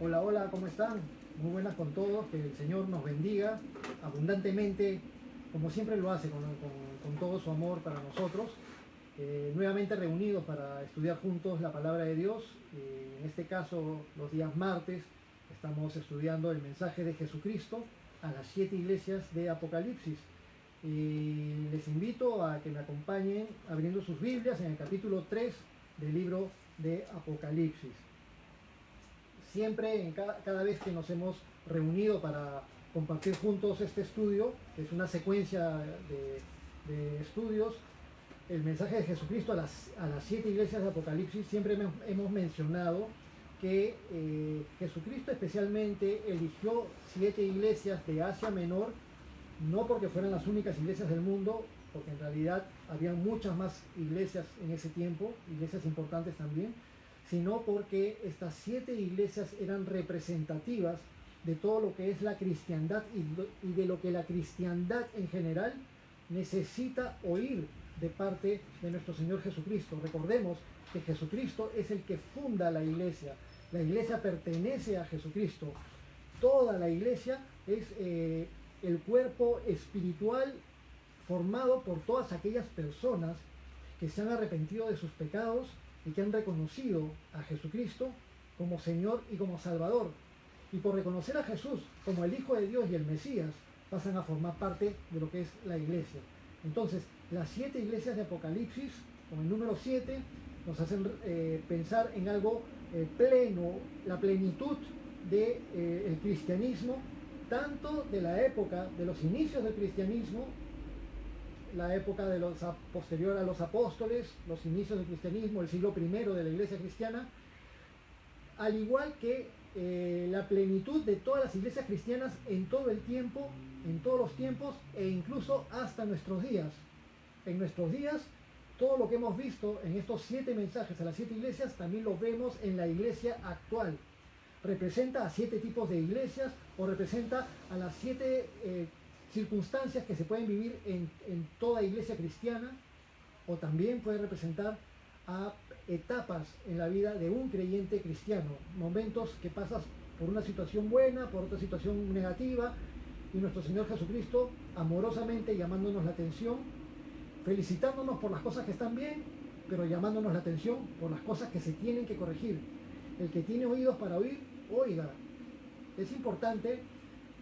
Hola, hola, ¿cómo están? Muy buenas con todos, que el Señor nos bendiga abundantemente, como siempre lo hace, con todo su amor para nosotros. Nuevamente reunidos para estudiar juntos la palabra de Dios. En este caso, los días martes, estamos estudiando el mensaje de Jesucristo a las 7 iglesias de Apocalipsis. Les invito a que me acompañen abriendo sus Biblias en el capítulo 3 del libro de Apocalipsis. Siempre, cada vez que nos hemos reunido para compartir juntos este estudio, que es una secuencia de estudios, el mensaje de Jesucristo a las 7 iglesias de Apocalipsis, siempre hemos mencionado que Jesucristo especialmente eligió 7 iglesias de Asia Menor, no porque fueran las únicas iglesias del mundo, porque en realidad había muchas más iglesias en ese tiempo, iglesias importantes también, sino porque estas 7 iglesias eran representativas de todo lo que es la cristiandad y de lo que la cristiandad en general necesita oír de parte de nuestro Señor Jesucristo. Recordemos que Jesucristo es el que funda la iglesia pertenece a Jesucristo, toda la iglesia es el cuerpo espiritual formado por todas aquellas personas que se han arrepentido de sus pecados y que han reconocido a Jesucristo como Señor y como Salvador. Y por reconocer a Jesús como el Hijo de Dios y el Mesías, pasan a formar parte de lo que es la iglesia. Entonces, las 7 iglesias de Apocalipsis, con el número 7, nos hacen pensar en algo pleno, la plenitud del cristianismo, tanto de la época de los inicios del cristianismo, la época posterior a los apóstoles, los inicios del cristianismo, el siglo I de la iglesia cristiana, al igual que la plenitud de todas las iglesias cristianas en todo el tiempo, en todos los tiempos e incluso hasta nuestros días. En nuestros días, todo lo que hemos visto en estos 7 mensajes a las 7 iglesias, también lo vemos en la iglesia actual. Representa a 7 tipos de iglesias o representa a las 7 circunstancias que se pueden vivir en toda iglesia cristiana, o también puede representar a etapas en la vida de un creyente cristiano, momentos que pasas por una situación buena, por otra situación negativa, y nuestro Señor Jesucristo amorosamente llamándonos la atención, felicitándonos por las cosas que están bien, pero llamándonos la atención por las cosas que se tienen que corregir. El que tiene oídos para oír, oiga. Es importante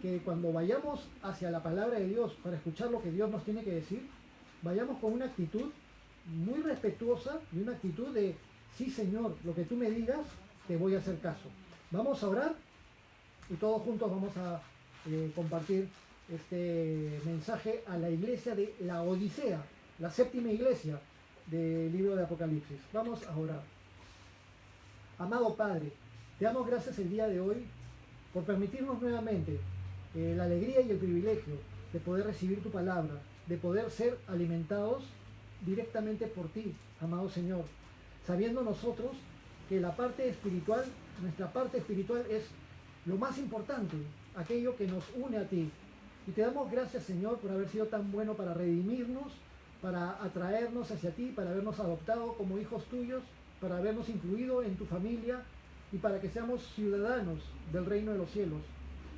que cuando vayamos hacia la palabra de Dios para escuchar lo que Dios nos tiene que decir, vayamos con una actitud muy respetuosa y una actitud de, sí Señor, lo que tú me digas, te voy a hacer caso. Vamos a orar y todos juntos vamos a compartir este mensaje a la iglesia de la Odisea, la 7ª iglesia del libro de Apocalipsis. Vamos a orar. Amado Padre, te damos gracias el día de hoy por permitirnos nuevamente la alegría y el privilegio de poder recibir tu palabra, de poder ser alimentados directamente por ti, amado Señor, sabiendo nosotros que la parte espiritual, nuestra parte espiritual es lo más importante, aquello que nos une a ti. Y te damos gracias, Señor, por haber sido tan bueno para redimirnos, para atraernos hacia ti, para habernos adoptado como hijos tuyos, para habernos incluido en tu familia y para que seamos ciudadanos del reino de los cielos.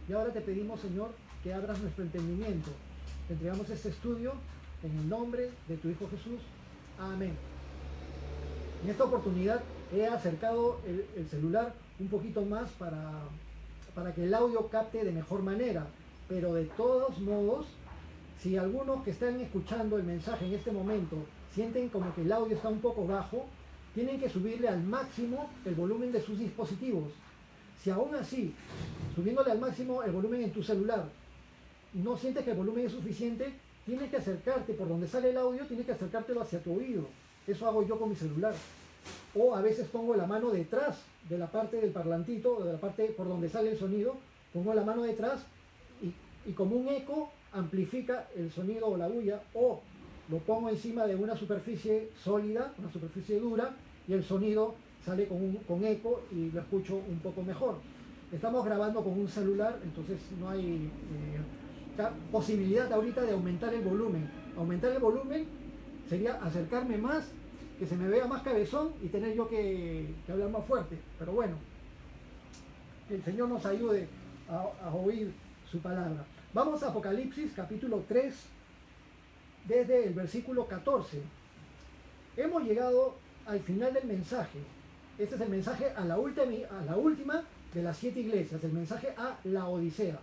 Y ahora te pedimos, Señor, que abras nuestro entendimiento. Te entregamos este estudio en el nombre de tu Hijo Jesús. Amén. En esta oportunidad he acercado el celular un poquito más para que el audio capte de mejor manera. Pero de todos modos, si algunos que están escuchando el mensaje en este momento sienten como que el audio está un poco bajo, tienen que subirle al máximo el volumen de sus dispositivos. Si aún así, subiéndole al máximo el volumen en tu celular, no sientes que el volumen es suficiente, tienes que acercarte por donde sale el audio, tienes que acercártelo hacia tu oído. Eso hago yo con mi celular. O a veces pongo la mano detrás de la parte del parlantito, de la parte por donde sale el sonido, pongo la mano detrás y como un eco amplifica el sonido o la bulla, o lo pongo encima de una superficie sólida, una superficie dura, y el sonido sale con eco y lo escucho un poco mejor. Estamos grabando con un celular, entonces no hay posibilidad ahorita de aumentar el volumen. Aumentar el volumen sería acercarme más, que se me vea más cabezón y tener yo que hablar más fuerte. Pero bueno, el Señor nos ayude a oír su palabra. Vamos a Apocalipsis capítulo 3, desde el versículo 14. Hemos llegado al final del mensaje. Este es el mensaje a la última de las 7 iglesias, el mensaje a Laodicea.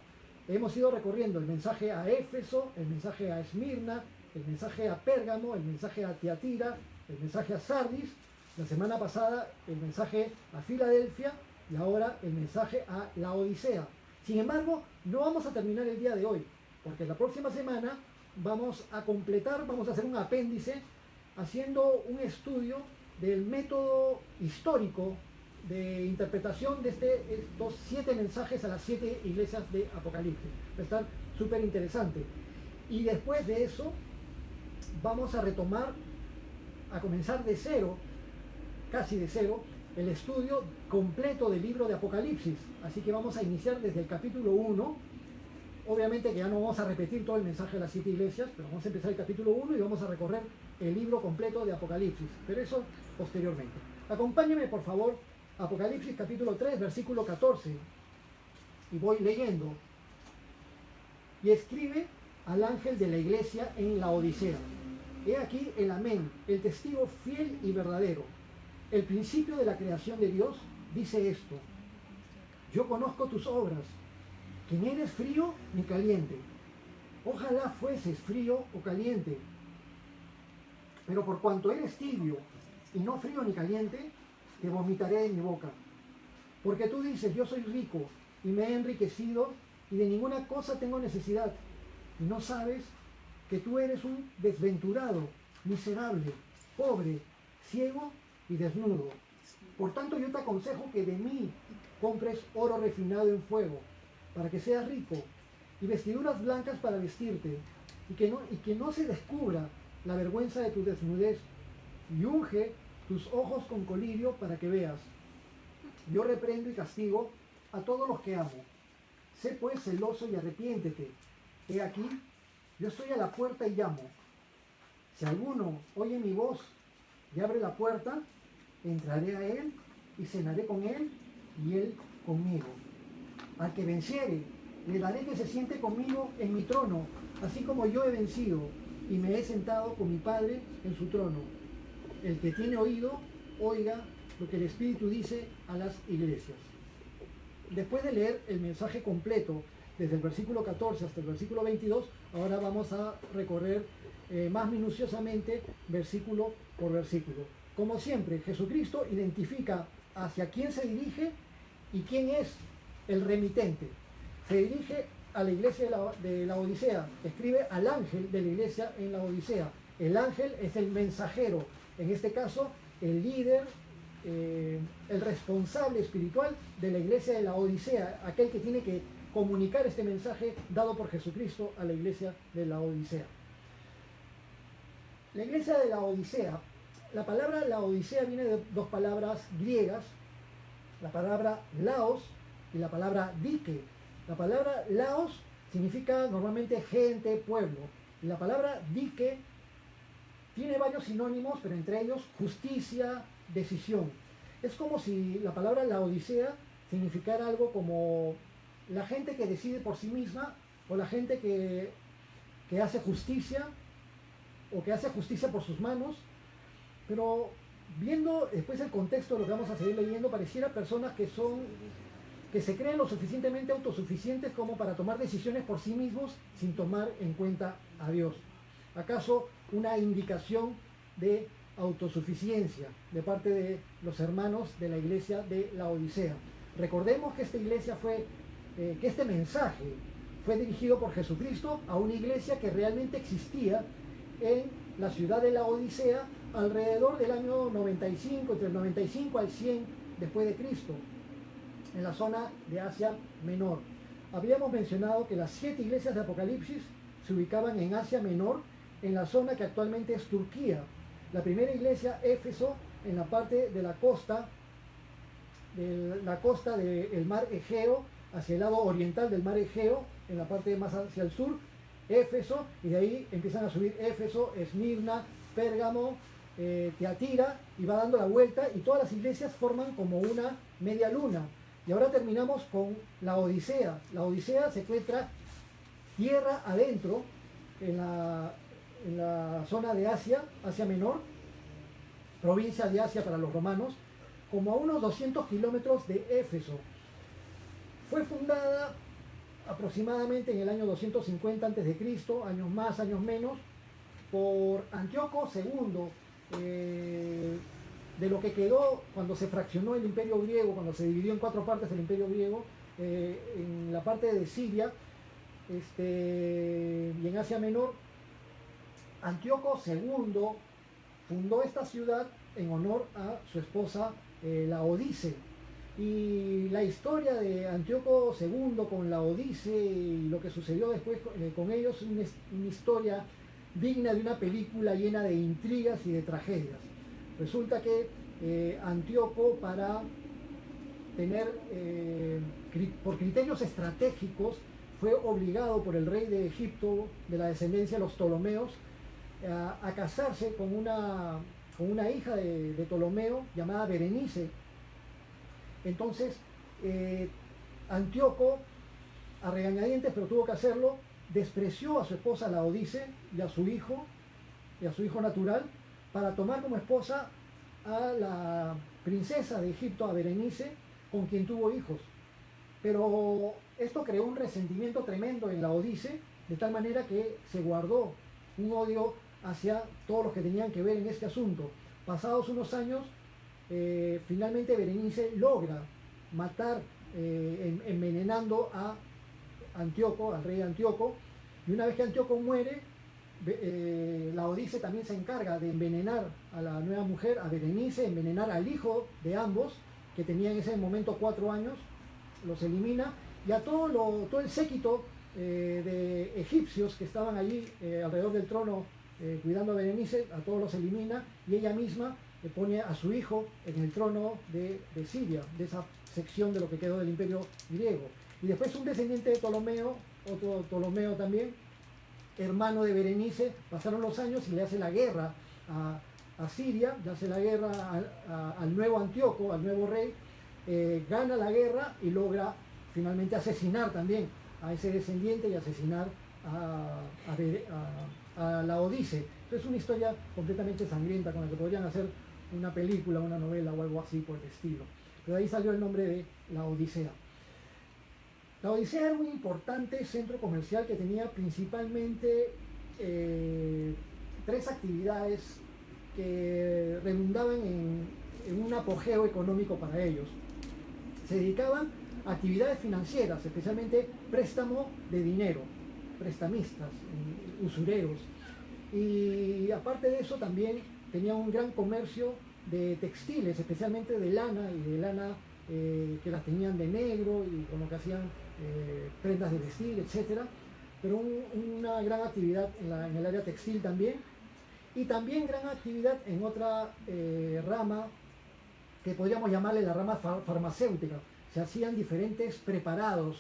Hemos ido recorriendo el mensaje a Éfeso, el mensaje a Esmirna, el mensaje a Pérgamo, el mensaje a Tiatira, el mensaje a Sardis, la semana pasada el mensaje a Filadelfia y ahora el mensaje a Laodicea. Sin embargo, no vamos a terminar el día de hoy, porque la próxima semana vamos a completar, vamos a hacer un apéndice haciendo un estudio del método histórico de interpretación de estos 7 mensajes a las 7 iglesias de Apocalipsis. Va a estar súper interesante. Y después de eso vamos a retomar, a comenzar de cero, casi de cero, el estudio completo del libro de Apocalipsis. Así que vamos a iniciar desde el capítulo 1. Obviamente que ya no vamos a repetir todo el mensaje de las 7 iglesias, pero vamos a empezar el capítulo 1 y vamos a recorrer el libro completo de Apocalipsis. Pero eso posteriormente. Acompáñenme, por favor, a Apocalipsis capítulo 3, versículo 14. Y voy leyendo. Y escribe al ángel de la iglesia en Laodicea. He aquí el amén, el testigo fiel y verdadero, el principio de la creación de Dios, dice esto: yo conozco tus obras, que ni eres frío ni caliente. Ojalá fueses frío o caliente. Pero por cuanto eres tibio y no frío ni caliente, te vomitaré de mi boca. Porque tú dices, yo soy rico y me he enriquecido y de ninguna cosa tengo necesidad. Y no sabes que tú eres un desventurado, miserable, pobre, ciego y desnudo. Por tanto yo te aconsejo que de mí compres oro refinado en fuego, para que seas rico, y vestiduras blancas para vestirte, y que no se descubra la vergüenza de tu desnudez, y unge tus ojos con colirio para que veas. Yo reprendo y castigo a todos los que amo. Sé pues celoso y arrepiéntete. He aquí, yo estoy a la puerta y llamo. Si alguno oye mi voz y abre la puerta, entraré a él y cenaré con él y él conmigo. Al que venciere, le daré que se siente conmigo en mi trono, así como yo he vencido y me he sentado con mi Padre en su trono. El que tiene oído, oiga lo que el Espíritu dice a las iglesias. Después de leer el mensaje completo, desde el versículo 14 hasta el versículo 22, ahora vamos a recorrer más minuciosamente versículo por versículo. Como siempre, Jesucristo identifica hacia quién se dirige y quién es el remitente. Se dirige a la iglesia de Laodicea, escribe al ángel de la iglesia en Laodicea. El ángel es el mensajero, en este caso el líder, el responsable espiritual de la iglesia de Laodicea, aquel que tiene que comunicar este mensaje dado por Jesucristo a la iglesia de Laodicea. La iglesia de Laodicea, la palabra Laodicea viene de 2 palabras griegas, la palabra laos y la palabra dike. La palabra laos significa normalmente gente, pueblo, y la palabra dike tiene varios sinónimos, pero entre ellos justicia, decisión. Es como si la palabra Laodicea significara algo como la gente que decide por sí misma, o la gente que hace justicia, o que hace justicia por sus manos. Pero viendo después el contexto de lo que vamos a seguir leyendo, pareciera personas que se creen lo suficientemente autosuficientes como para tomar decisiones por sí mismos sin tomar en cuenta a Dios. ¿Acaso una indicación de autosuficiencia de parte de los hermanos de la iglesia de Laodicea? Recordemos que esta iglesia que este mensaje fue dirigido por Jesucristo a una iglesia que realmente existía en la ciudad de Laodicea alrededor del año 95, entre el 95 al 100 después de Cristo, en la zona de Asia Menor. Habíamos mencionado que las 7 iglesias de Apocalipsis se ubicaban en Asia Menor, en la zona que actualmente es Turquía. La primera iglesia, Éfeso, en la parte de la costa del mar Egeo, hacia el lado oriental del mar Egeo, en la parte más hacia el sur, Éfeso, y de ahí empiezan a subir Éfeso, Esmirna, Pérgamo, Tiatira, y va dando la vuelta, y todas las iglesias forman como una media luna. Y ahora terminamos con la Odisea. La Odisea se encuentra tierra adentro en la zona de Asia, Asia Menor, provincia de Asia para los romanos, como a unos 200 kilómetros de Éfeso. Fue fundada aproximadamente en el año 250 a.C., años más, años menos, por Antíoco II, de lo que quedó cuando se fraccionó el Imperio Griego, cuando se dividió en 4 partes el Imperio Griego, en la parte de Siria y en Asia Menor. Antíoco II fundó esta ciudad en honor a su esposa Laodice. Y la historia de Antíoco II con Laodice y lo que sucedió después con ellos es una historia digna de una película llena de intrigas y de tragedias. Resulta que Antíoco, para tener, por criterios estratégicos, fue obligado por el rey de Egipto, de la descendencia de los Ptolomeos, a casarse con una hija de Ptolomeo llamada Berenice. Entonces, Antíoco, a regañadientes, pero tuvo que hacerlo, despreció a su esposa Laodice y a su hijo natural, para tomar como esposa a la princesa de Egipto, a Berenice, con quien tuvo hijos. Pero esto creó un resentimiento tremendo en Laodice, de tal manera que se guardó un odio hacia todos los que tenían que ver en este asunto. Pasados unos años, finalmente Berenice logra matar, envenenando a Antíoco, al rey Antíoco, y una vez que Antíoco muere, Laodice también se encarga de envenenar a la nueva mujer, a Berenice, envenenar al hijo de ambos, que tenía en ese momento 4 años, los elimina, y a todo el séquito de egipcios que estaban allí alrededor del trono cuidando a Berenice, a todos los elimina, y ella misma le pone a su hijo en el trono de Siria, de esa sección de lo que quedó del imperio griego. Y después un descendiente de Ptolomeo, otro Ptolomeo también, hermano de Berenice, pasaron los años y le hace la guerra a Siria, le hace la guerra al nuevo Antíoco, al nuevo rey, gana la guerra y logra finalmente asesinar también a ese descendiente y asesinar a Laodice. Entonces es una historia completamente sangrienta con la que podrían hacer una película, una novela o algo así por el estilo. Pero de ahí salió el nombre de la Odisea. La Odisea era un importante centro comercial que tenía principalmente 3 actividades que redundaban en un apogeo económico para ellos. Se dedicaban a actividades financieras, especialmente préstamo de dinero, prestamistas, usureros. Y aparte de eso también tenía un gran comercio de textiles, especialmente de lana, y de lana que las tenían de negro y con lo que hacían prendas de vestir, etc. Pero una gran actividad en el área textil también, y también gran actividad en otra rama que podríamos llamarle la rama farmacéutica. Se hacían diferentes preparados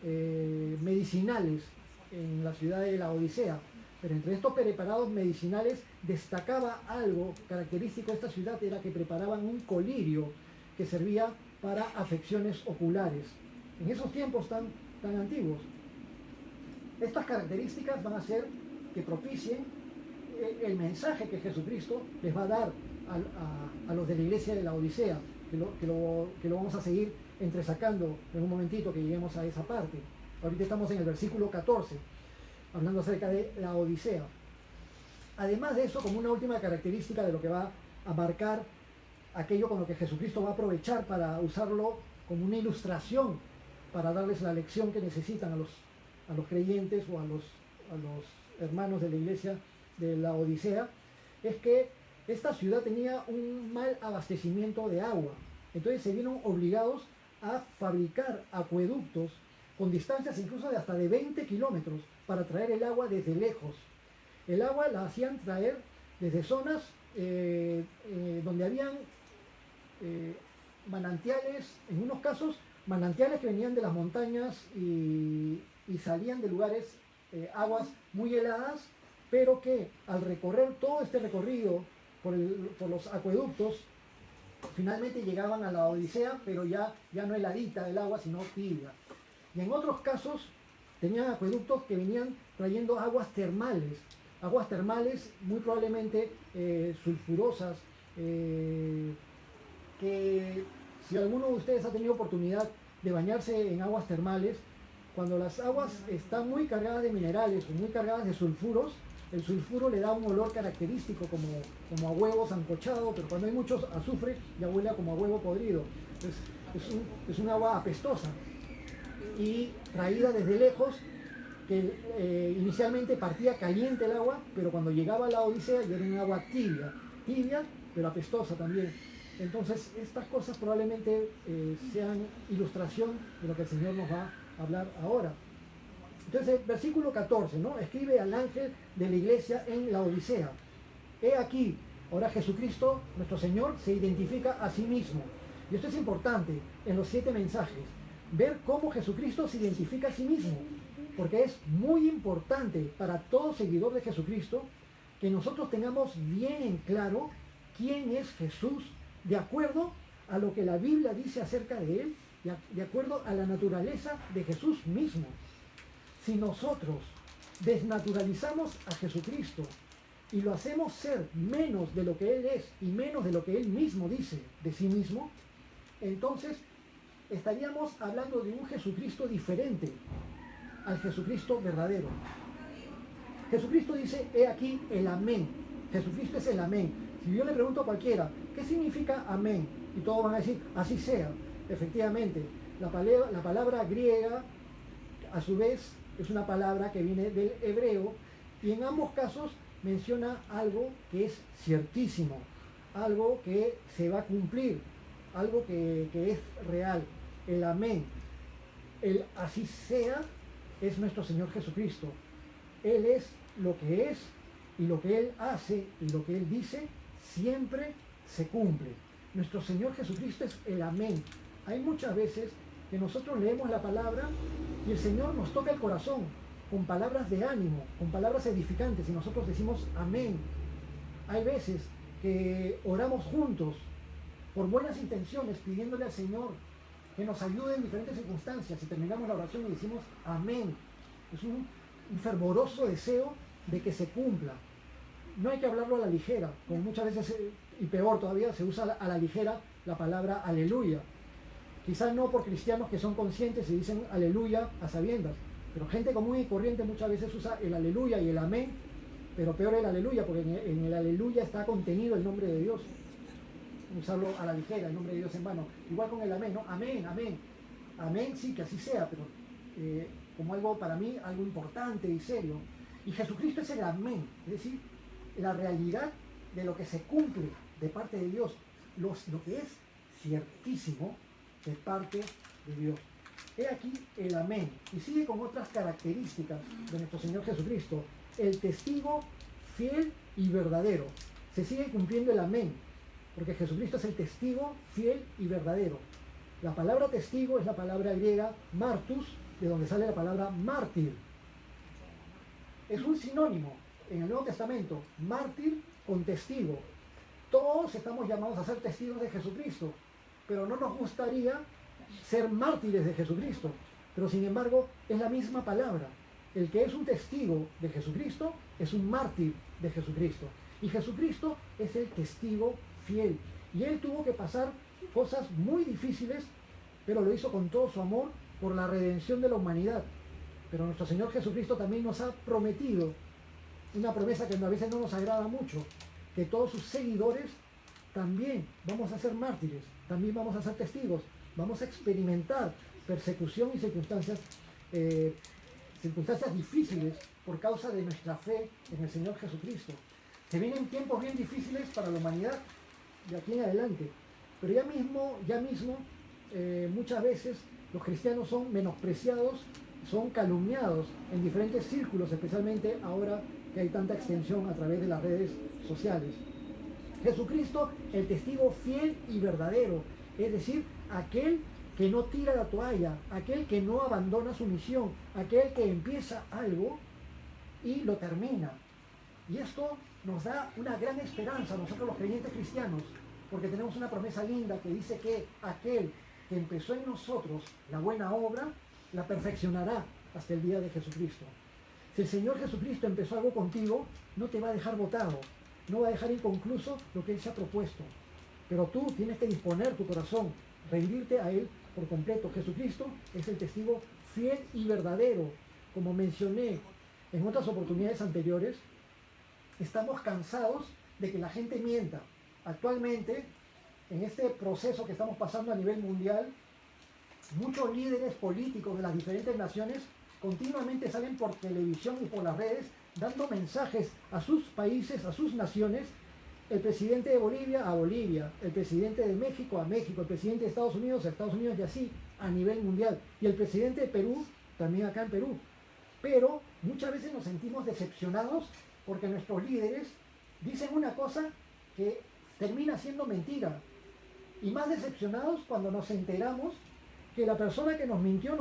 medicinales en la ciudad de la Odisea, pero entre estos preparados medicinales destacaba algo característico de esta ciudad, era que preparaban un colirio que servía para afecciones oculares, en esos tiempos tan antiguos. Estas características van a hacer que propicien el mensaje que Jesucristo les va a dar a los de la iglesia de la Odisea, que lo vamos a seguir entresacando en un momentito que lleguemos a esa parte. Ahorita estamos en el versículo 14, hablando acerca de la Odisea. Además de eso, como una última característica de lo que va a marcar aquello con lo que Jesucristo va a aprovechar para usarlo como una ilustración, para darles la lección que necesitan a los creyentes o a los hermanos de la iglesia de la Odisea, es que esta ciudad tenía un mal abastecimiento de agua. Entonces se vieron obligados a fabricar acueductos con distancias incluso de hasta de 20 kilómetros para traer el agua desde lejos. El agua la hacían traer desde zonas donde habían manantiales, en unos casos manantiales que venían de las montañas y salían de lugares, aguas muy heladas, pero que al recorrer todo este recorrido por los acueductos finalmente llegaban a la Odisea, pero ya no heladita el agua, sino tibia. Y en otros casos tenían acueductos que venían trayendo aguas termales muy probablemente sulfurosas, que si alguno de ustedes ha tenido oportunidad de bañarse en aguas termales, cuando las aguas están muy cargadas de minerales o muy cargadas de sulfuros, el sulfuro le da un olor característico como a huevo sancochado, pero cuando hay mucho azufre ya huele como a huevo podrido. Es un agua apestosa y traída desde lejos, que inicialmente partía caliente el agua, pero cuando llegaba a la Odisea ya era un agua tibia pero apestosa también. Entonces estas cosas probablemente sean ilustración de lo que el Señor nos va a hablar ahora. Entonces, versículo 14, ¿no? Escribe al ángel de la iglesia en la Odisea. He aquí, ahora Jesucristo, nuestro Señor, se identifica a sí mismo. Y esto es importante en los 7 mensajes, ver cómo Jesucristo se identifica a sí mismo, porque es muy importante para todo seguidor de Jesucristo que nosotros tengamos bien en claro quién es Jesús, de acuerdo a lo que la Biblia dice acerca de él, de acuerdo a la naturaleza de Jesús mismo. Si nosotros desnaturalizamos a Jesucristo y lo hacemos ser menos de lo que Él es y menos de lo que Él mismo dice de sí mismo, entonces estaríamos hablando de un Jesucristo diferente al Jesucristo verdadero. Jesucristo dice, he aquí el amén. Jesucristo es el amén. Si yo le pregunto a cualquiera, ¿qué significa amén? Y todos van a decir, así sea. Efectivamente, la palabra griega, a su vez, es una palabra que viene del hebreo, y en ambos casos menciona algo que es ciertísimo, algo que se va a cumplir, algo que es real. El amén, el así sea, es nuestro Señor Jesucristo. Él es lo que es, y lo que Él hace y lo que Él dice siempre se cumple. Nuestro Señor Jesucristo es el amén. Hay muchas veces que nosotros leemos la palabra y el Señor nos toca el corazón con palabras de ánimo, con palabras edificantes, y nosotros decimos amén. Hay veces que oramos juntos por buenas intenciones, pidiéndole al Señor que nos ayude en diferentes circunstancias, y terminamos la oración y decimos amén. Es un fervoroso deseo de que se cumpla. No hay que hablarlo a la ligera, como muchas veces, y peor todavía, se usa a la ligera la palabra aleluya. Quizás no por cristianos que son conscientes y dicen aleluya a sabiendas, pero gente común y corriente muchas veces usa el aleluya y el amén, pero peor el aleluya, porque en el aleluya está contenido el nombre de Dios. Usarlo a la ligera, el nombre de Dios en vano. Igual con el amén, ¿no? Amén, amén. Amén, sí, que así sea, pero como algo para mí, algo importante y serio. Y Jesucristo es el amén, es decir, la realidad de lo que se cumple de parte de Dios, lo que es ciertísimo de parte de Dios. He aquí el amén. Y sigue con otras características de nuestro Señor Jesucristo. El testigo fiel y verdadero. Se sigue cumpliendo el amén, porque Jesucristo es el testigo fiel y verdadero. La palabra testigo es la palabra griega martus, de donde sale la palabra mártir. Es un sinónimo en el Nuevo Testamento, mártir con testigo. Todos estamos llamados a ser testigos de Jesucristo, pero no nos gustaría ser mártires de Jesucristo. Pero sin embargo, es la misma palabra. El que es un testigo de Jesucristo es un mártir de Jesucristo. Y Jesucristo es el testigo fiel. Y Él tuvo que pasar cosas muy difíciles, pero lo hizo con todo su amor por la redención de la humanidad. Pero nuestro Señor Jesucristo también nos ha prometido una promesa que a veces no nos agrada mucho, que todos sus seguidores también vamos a ser mártires, también vamos a ser testigos, vamos a experimentar persecución y circunstancias difíciles por causa de nuestra fe en el Señor Jesucristo. Se vienen tiempos bien difíciles para la humanidad de aquí en adelante, pero ya mismo muchas veces los cristianos son menospreciados, son calumniados en diferentes círculos, especialmente ahora que hay tanta extensión a través de las redes sociales. Jesucristo, el testigo fiel y verdadero, es decir, aquel que no tira la toalla, aquel que no abandona su misión, aquel que empieza algo y lo termina. Y esto nos da una gran esperanza a nosotros los creyentes cristianos, porque tenemos una promesa linda que dice que aquel que empezó en nosotros la buena obra, la perfeccionará hasta el día de Jesucristo. Si el Señor Jesucristo empezó algo contigo, no te va a dejar botado, no va a dejar inconcluso lo que Él se ha propuesto. Pero tú tienes que disponer tu corazón, rendirte a Él por completo. Jesucristo es el testigo fiel y verdadero. Como mencioné en otras oportunidades anteriores, estamos cansados de que la gente mienta. Actualmente, en este proceso que estamos pasando a nivel mundial, muchos líderes políticos de las diferentes naciones continuamente salen por televisión y por las redes dando mensajes a sus países, a sus naciones. El presidente de Bolivia a Bolivia, el presidente de México a México, el presidente de Estados Unidos a Estados Unidos, y así a nivel mundial. Y el presidente de Perú también acá en Perú. Pero muchas veces nos sentimos decepcionados porque nuestros líderes dicen una cosa que termina siendo mentira. Y más decepcionados cuando nos enteramos que la persona que nos mintió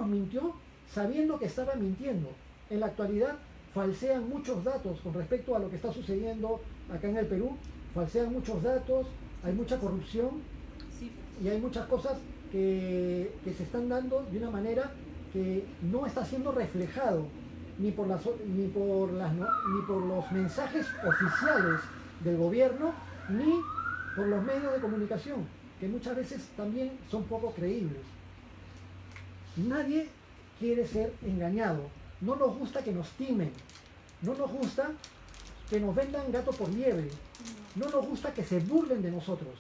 sabiendo que estaba mintiendo. En la actualidad falsean muchos datos con respecto a lo que está sucediendo acá en el Perú. Falsean muchos datos, hay mucha corrupción y hay muchas cosas que se están dando de una manera que no está siendo reflejado ni por los mensajes oficiales del gobierno ni por los medios de comunicación, que muchas veces también son poco creíbles. Nadie quiere ser engañado, no nos gusta que nos timen, no nos gusta que nos vendan gato por liebre, no nos gusta que se burlen de nosotros,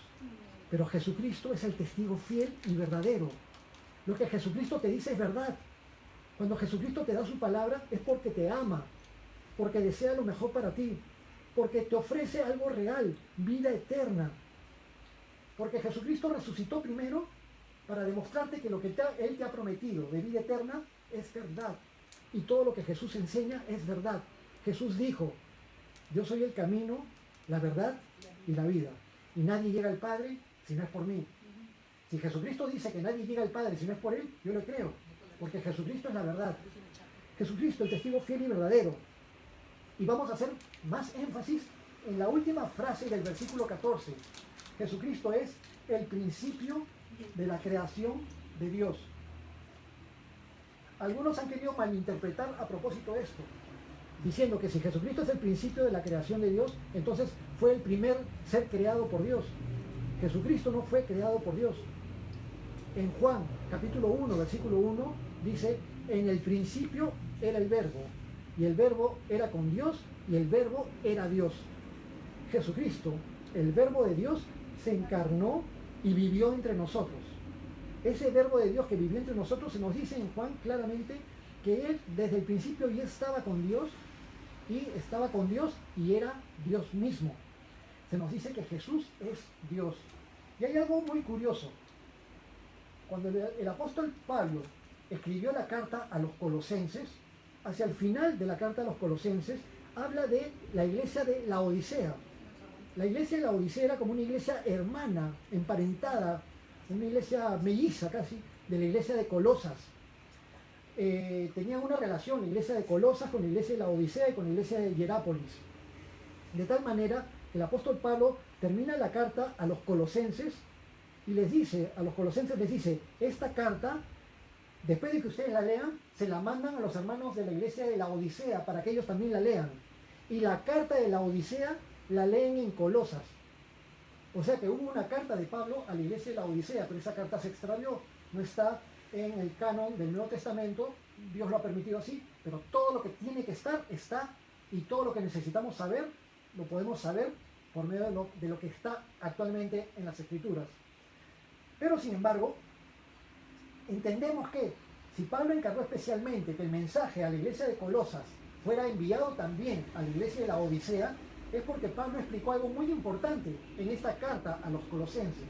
pero Jesucristo es el testigo fiel y verdadero. Lo que Jesucristo te dice es verdad. Cuando Jesucristo te da su palabra es porque te ama, porque desea lo mejor para ti, porque te ofrece algo real, vida eterna. Porque Jesucristo resucitó primero para demostrarte que lo que Él te ha prometido de vida eterna es verdad. Y todo lo que Jesús enseña es verdad. Jesús dijo: yo soy el camino, la verdad y la vida. Y nadie llega al Padre si no es por mí. Si Jesucristo dice que nadie llega al Padre si no es por Él, yo le creo. Porque Jesucristo es la verdad. Jesucristo, el testigo fiel y verdadero. Y vamos a hacer más énfasis en la última frase del versículo 14. Jesucristo es el principio de la creación de Dios. Algunos han querido malinterpretar a propósito de esto, diciendo que si Jesucristo es el principio de la creación de Dios, entonces fue el primer ser creado por Dios. Jesucristo no fue creado por Dios. En Juan, capítulo 1, versículo 1, dice: en el principio era el Verbo, y el Verbo era con Dios, y el Verbo era Dios. Jesucristo, el Verbo de Dios, se encarnó y vivió entre nosotros. Ese Verbo de Dios que vivió entre nosotros, se nos dice en Juan claramente que Él desde el principio ya estaba con Dios, y era Dios mismo. Se nos dice que Jesús es Dios. Y hay algo muy curioso. Cuando el apóstol Pablo escribió la carta a los colosenses, hacia el final de la carta a los colosenses, habla de la iglesia de Laodicea. La iglesia de Laodicea era como una iglesia hermana, emparentada, una iglesia melliza casi, de la iglesia de Colosas. Tenían una relación, la iglesia de Colosas con la iglesia de Laodicea y con la iglesia de Hierápolis. De tal manera que el apóstol Pablo termina la carta a los colosenses y a los colosenses les dice: esta carta, después de que ustedes la lean, se la mandan a los hermanos de la iglesia de Laodicea para que ellos también la lean. Y la carta de Laodicea la leen en Colosas. O sea que hubo una carta de Pablo a la iglesia de Laodicea, pero esa carta se extravió, no está en el canon del Nuevo Testamento. Dios lo ha permitido así, pero todo lo que tiene que estar, está, y todo lo que necesitamos saber, lo podemos saber por medio de lo que está actualmente en las Escrituras. Pero sin embargo, entendemos que si Pablo encargó especialmente que el mensaje a la iglesia de Colosas fuera enviado también a la iglesia de la Odisea, es porque Pablo explicó algo muy importante en esta carta a los colosenses.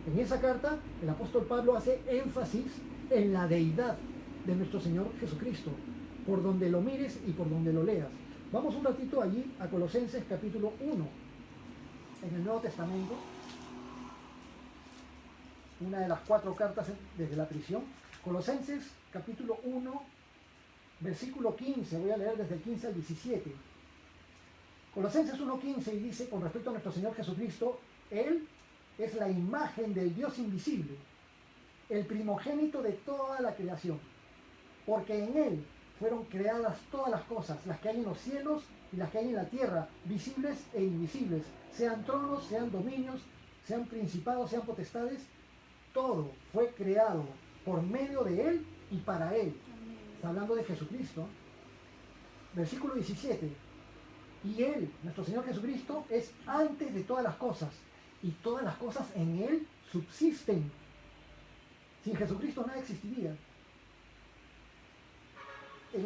En esa carta, el apóstol Pablo hace énfasis en la deidad de nuestro Señor Jesucristo, por donde lo mires y por donde lo leas. Vamos un ratito allí a Colosenses capítulo 1, en el Nuevo Testamento, una de las 4 cartas desde la prisión. Colosenses capítulo 1, versículo 15, voy a leer desde el 15 al 17. Colosenses 1:15, y dice con respecto a nuestro Señor Jesucristo: Él es la imagen del Dios invisible, el primogénito de toda la creación, porque en Él fueron creadas todas las cosas, las que hay en los cielos y las que hay en la tierra, visibles e invisibles, sean tronos, sean dominios, sean principados, sean potestades, todo fue creado por medio de Él y para Él. Está hablando de Jesucristo. Versículo 17. Y Él, nuestro Señor Jesucristo, es antes de todas las cosas, y todas las cosas en Él subsisten. Sin Jesucristo nada existiría. En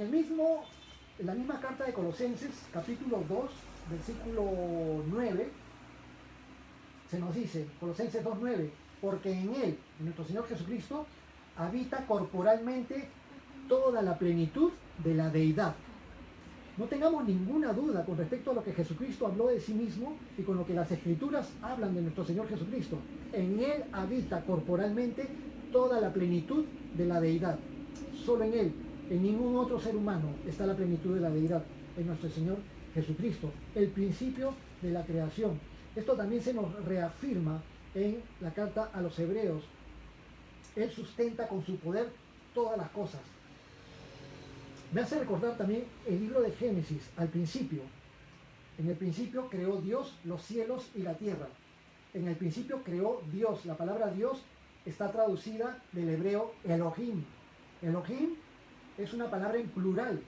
la misma carta de Colosenses, capítulo 2, versículo 9, se nos dice, Colosenses 2:9, porque en Él, en nuestro Señor Jesucristo, habita corporalmente toda la plenitud de la deidad. No tengamos ninguna duda con respecto a lo que Jesucristo habló de sí mismo y con lo que las Escrituras hablan de nuestro Señor Jesucristo. En Él habita corporalmente toda la plenitud de la deidad. Solo en Él, en ningún otro ser humano está la plenitud de la deidad, en nuestro Señor Jesucristo, el principio de la creación. Esto también se nos reafirma en la carta a los Hebreos. Él sustenta con su poder todas las cosas. Me hace recordar también el libro de Génesis, al principio. En el principio creó Dios los cielos y la tierra. En el principio creó Dios. La palabra Dios está traducida del hebreo Elohim. Elohim es una palabra en plural.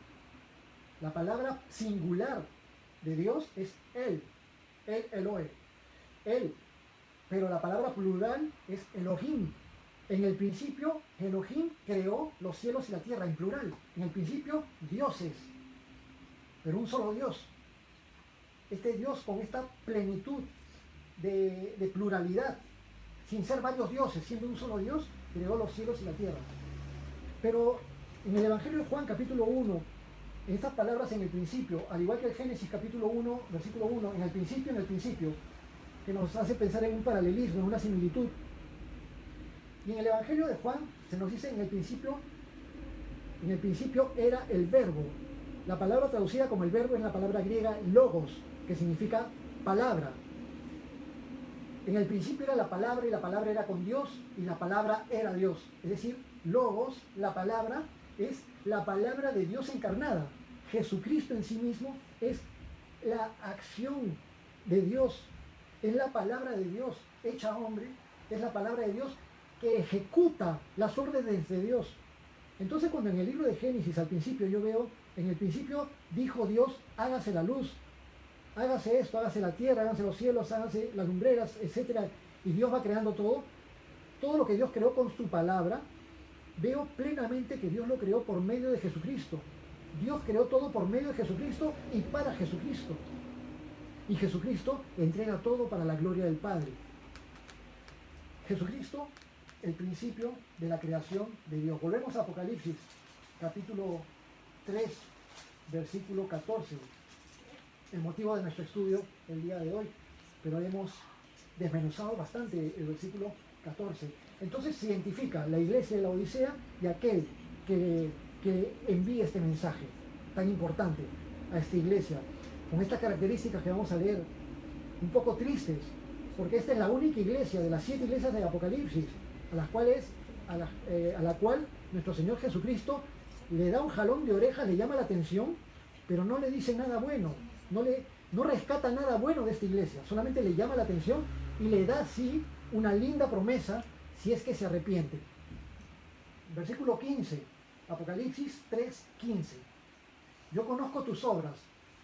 La palabra singular de Dios es Él. El Elohe. Él. Pero la palabra plural es Elohim. En el principio, Elohim creó los cielos y la tierra, en plural. En el principio, dioses, pero un solo Dios. Este Dios con esta plenitud de pluralidad, sin ser varios dioses, siendo un solo Dios, creó los cielos y la tierra. Pero en el Evangelio de Juan, capítulo 1, en estas palabras en el principio, al igual que el Génesis, capítulo 1, versículo 1, en el principio, que nos hace pensar en un paralelismo, en una similitud. Y en el Evangelio de Juan se nos dice en el principio era el verbo. La palabra traducida como el verbo es la palabra griega logos, que significa palabra. En el principio era la palabra y la palabra era con Dios y la palabra era Dios. Es decir, logos, la palabra, es la palabra de Dios encarnada. Jesucristo en sí mismo es la acción de Dios, es la palabra de Dios hecha hombre, es la palabra de Dios que ejecuta las órdenes de Dios. Entonces cuando en el libro de Génesis al principio yo veo, en el principio dijo Dios, hágase la luz, hágase esto, hágase la tierra, hágase los cielos, hágase las lumbreras, etc. Y Dios va creando todo lo que Dios creó con su palabra. Veo plenamente que Dios lo creó por medio de Jesucristo. Dios creó todo por medio de Jesucristo y para Jesucristo. Y Jesucristo entrega todo para la gloria del Padre. Jesucristo, el principio de la creación de Dios. Volvemos a Apocalipsis, capítulo 3, versículo 14. El motivo de nuestro estudio el día de hoy, pero hemos desmenuzado bastante el versículo 14. Entonces se identifica la iglesia de la Odisea y aquel que envía este mensaje tan importante a esta iglesia, con estas características que vamos a leer, un poco tristes, porque esta es la única iglesia de las 7 iglesias del Apocalipsis, a la cual nuestro Señor Jesucristo le da un jalón de orejas, le llama la atención, pero no le dice nada bueno, no rescata nada bueno de esta iglesia, solamente le llama la atención y le da así una linda promesa si es que se arrepiente. Versículo 15, Apocalipsis 3:15. Yo conozco tus obras.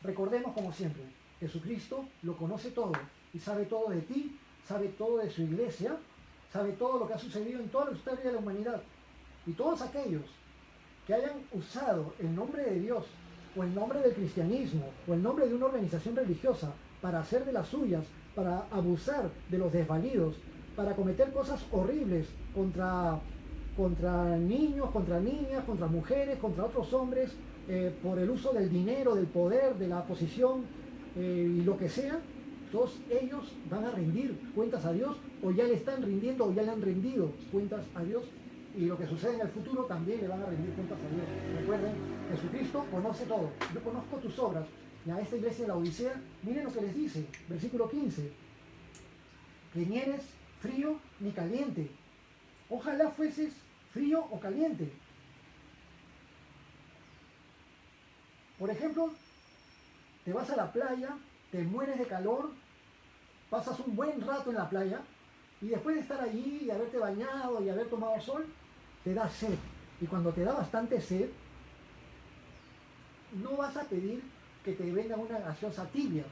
Recordemos como siempre, Jesucristo lo conoce todo y sabe todo de ti, sabe todo de su iglesia, sabe todo lo que ha sucedido en toda la historia de la humanidad. Y todos aquellos que hayan usado el nombre de Dios o el nombre del cristianismo o el nombre de una organización religiosa para hacer de las suyas, para abusar de los desvalidos, para cometer cosas horribles contra niños, contra niñas, contra mujeres, contra otros hombres, por el uso del dinero, del poder, de la posición y lo que sea, todos ellos van a rendir cuentas a Dios, o ya le están rindiendo o ya le han rendido cuentas a Dios, y lo que sucede en el futuro también le van a rendir cuentas a Dios. Recuerden, Jesucristo conoce todo. Yo conozco tus obras. Y a esta iglesia de la Odisea, miren lo que les dice, versículo 15. Que ni eres frío ni caliente. Ojalá fueses frío o caliente. Por ejemplo, te vas a la playa, te mueres de calor, pasas un buen rato en la playa y después de estar allí y haberte bañado y haber tomado sol, te da sed. Y cuando te da bastante sed, no vas a pedir que te vendan una gaseosa tibia,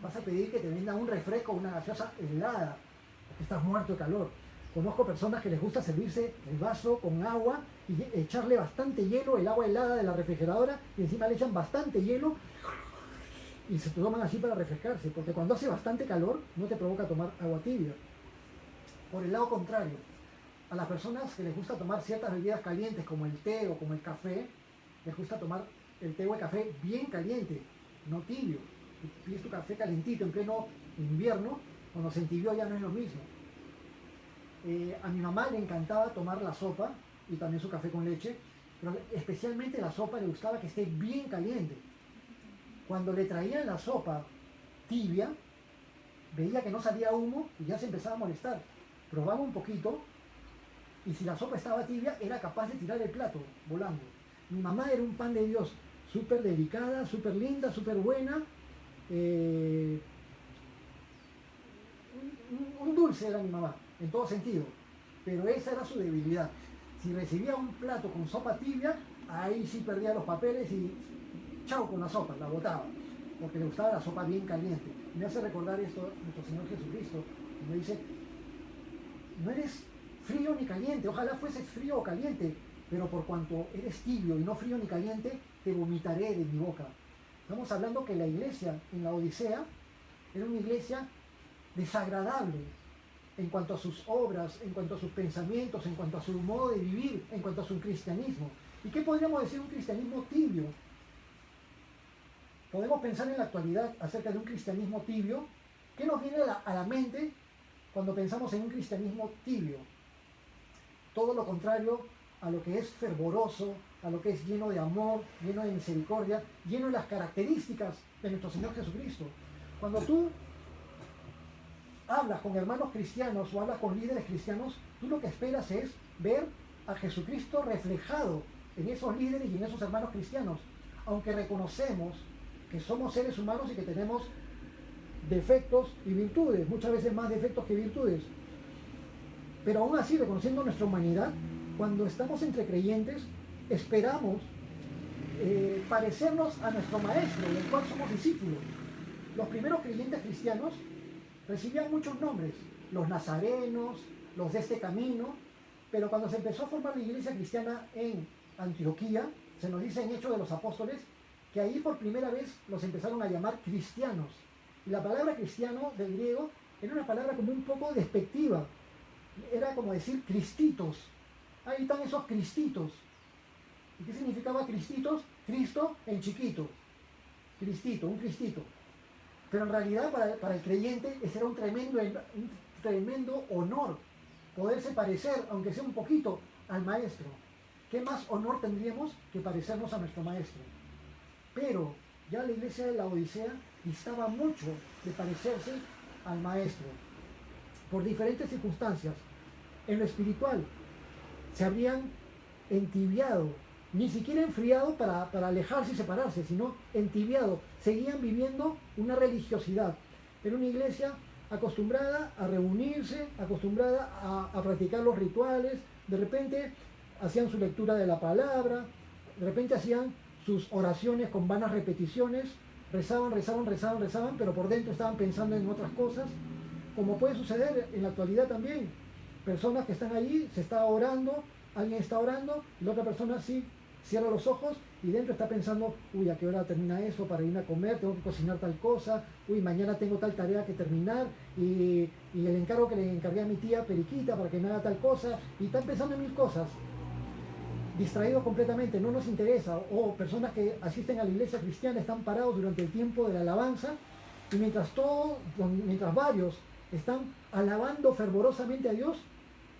vas a pedir que te vendan un refresco, una gaseosa helada, porque estás muerto de calor. Conozco personas que les gusta servirse el vaso con agua y echarle bastante hielo, el agua helada de la refrigeradora, y encima le echan bastante hielo y se toman así para refrescarse, porque cuando hace bastante calor no te provoca tomar agua tibia. Por el lado contrario, a las personas que les gusta tomar ciertas bebidas calientes como el té o como el café, les gusta tomar el té o el café bien caliente, no tibio. Si pides tu café calentito en pleno invierno, cuando se entibió ya no es lo mismo. A mi mamá le encantaba tomar la sopa y también su café con leche, pero especialmente la sopa le gustaba que esté bien caliente. Cuando le traían la sopa tibia, veía que no salía humo y ya se empezaba a molestar. Probaba un poquito y si la sopa estaba tibia era capaz de tirar el plato volando. Mi mamá era un pan de Dios, súper delicada, súper linda, súper buena. Un dulce era mi mamá, en todo sentido, pero esa era su debilidad. Si recibía un plato con sopa tibia, ahí sí perdía los papeles y chao con la sopa, la botaba, porque le gustaba la sopa bien caliente. Me hace recordar esto nuestro Señor Jesucristo, me dice, no eres frío ni caliente, ojalá fueses frío o caliente, pero por cuanto eres tibio y no frío ni caliente, te vomitaré de mi boca. Estamos hablando que la iglesia en la Odisea era una iglesia desagradable en cuanto a sus obras, en cuanto a sus pensamientos, en cuanto a su modo de vivir, en cuanto a su cristianismo. ¿Y qué podríamos decir de un cristianismo tibio? Podemos pensar en la actualidad acerca de un cristianismo tibio. ¿Qué nos viene a la mente cuando pensamos en un cristianismo tibio? Todo lo contrario a lo que es fervoroso, a lo que es lleno de amor, lleno de misericordia, lleno de las características de nuestro Señor Jesucristo. Cuando tú hablas con hermanos cristianos o hablas con líderes cristianos, tú lo que esperas es ver a Jesucristo reflejado en esos líderes y en esos hermanos cristianos, aunque reconocemos que somos seres humanos y que tenemos defectos y virtudes, muchas veces más defectos que virtudes. Pero aún así, reconociendo nuestra humanidad, cuando estamos entre creyentes, esperamos parecernos a nuestro Maestro, del cual somos discípulos. Los primeros creyentes cristianos recibían muchos nombres, los nazarenos, los de este camino, pero cuando se empezó a formar la iglesia cristiana en Antioquía, se nos dice en Hechos de los Apóstoles, que ahí por primera vez los empezaron a llamar cristianos. Y la palabra cristiano del griego era una palabra como un poco despectiva, era como decir cristitos. Ahí están esos cristitos. ¿Y qué significaba cristitos? Cristo en chiquito. Cristito, un cristito. Pero en realidad para el creyente ese era un tremendo honor, poderse parecer, aunque sea un poquito, al Maestro. ¿Qué más honor tendríamos que parecernos a nuestro Maestro? Pero ya la iglesia de la Odisea distaba mucho de parecerse al Maestro, por diferentes circunstancias. En lo espiritual, se habrían entibiado, ni siquiera enfriado para alejarse y separarse, sino entibiado. Seguían viviendo una religiosidad. Era una iglesia acostumbrada a reunirse, acostumbrada a practicar los rituales. De repente hacían su lectura de la palabra, de repente hacían sus oraciones con vanas repeticiones, rezaban, pero por dentro estaban pensando en otras cosas, como puede suceder en la actualidad también. Personas que están allí, se está orando, alguien está orando, y la otra persona sí cierra los ojos y dentro está pensando, uy, ¿a qué hora termina eso para irme a comer? Tengo que cocinar tal cosa, uy, mañana tengo tal tarea que terminar, y el encargo que le encargué a mi tía Periquita para que me haga tal cosa, y están pensando en mil cosas, distraídos completamente, no nos interesa. O personas que asisten a la iglesia cristiana están parados durante el tiempo de la alabanza, y mientras varios están alabando fervorosamente a Dios,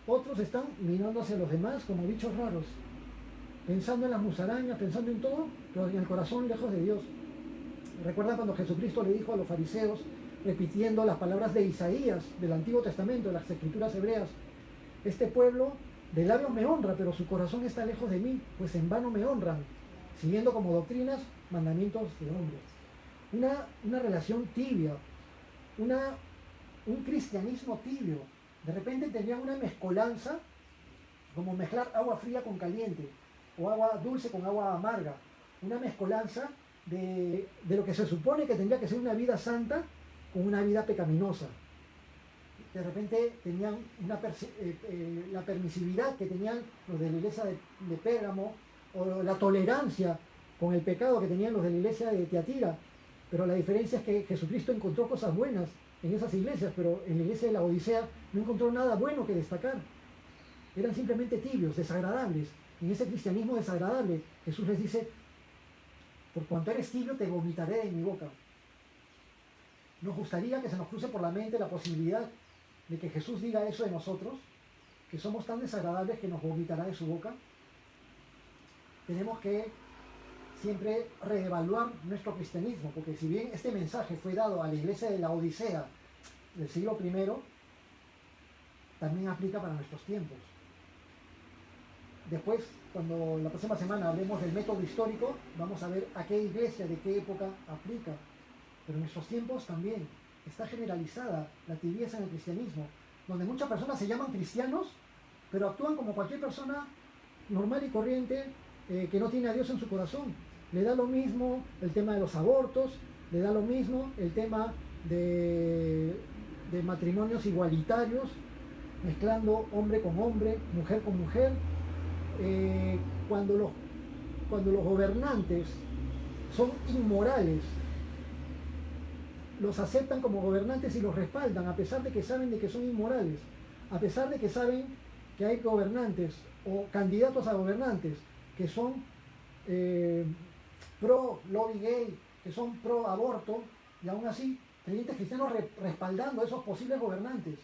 otros están mirando hacia los demás como bichos raros, pensando en las musarañas, pensando en todo, pero en el corazón lejos de Dios. ¿Recuerdan cuando Jesucristo le dijo a los fariseos, repitiendo las palabras de Isaías, del Antiguo Testamento, de las Escrituras hebreas. Este pueblo de labios me honra, pero su corazón está lejos de mí, pues en vano me honran, siguiendo como doctrinas mandamientos de hombres. Una relación tibia, un cristianismo tibio. De repente tenían una mezcolanza, como mezclar agua fría con caliente, o agua dulce con agua amarga. Una mezcolanza de lo que se supone que tendría que ser una vida santa con una vida pecaminosa. De repente tenían la permisividad que tenían los de la iglesia de Pérgamo, o la tolerancia con el pecado que tenían los de la iglesia de Tiatira. Pero la diferencia es que Jesucristo encontró cosas buenas en esas iglesias, pero en la iglesia de la Odisea no encontró nada bueno que destacar. Eran simplemente tibios, desagradables. En ese cristianismo desagradable, Jesús les dice: por cuanto eres tibio, te vomitaré de mi boca. Nos gustaría que se nos cruce por la mente la posibilidad de que Jesús diga eso de nosotros, que somos tan desagradables que nos vomitará de su boca. Tenemos que siempre reevaluar nuestro cristianismo, porque si bien este mensaje fue dado a la iglesia de la Odisea del siglo I, también aplica para nuestros tiempos. Después, cuando la próxima semana hablemos del método histórico, vamos a ver a qué iglesia, de qué época aplica. Pero en nuestros tiempos también está generalizada la tibieza en el cristianismo, donde muchas personas se llaman cristianos, pero actúan como cualquier persona normal y corriente que no tiene a Dios en su corazón. Le da lo mismo el tema de los abortos, le da lo mismo el tema de matrimonios igualitarios, mezclando hombre con hombre, mujer con mujer. Cuando los gobernantes son inmorales, los aceptan como gobernantes y los respaldan, a pesar de que saben de que son inmorales, a pesar de que saben que hay gobernantes o candidatos a gobernantes que son pro lobby gay, que son pro aborto, y aún así creyentes cristianos respaldando a esos posibles gobernantes.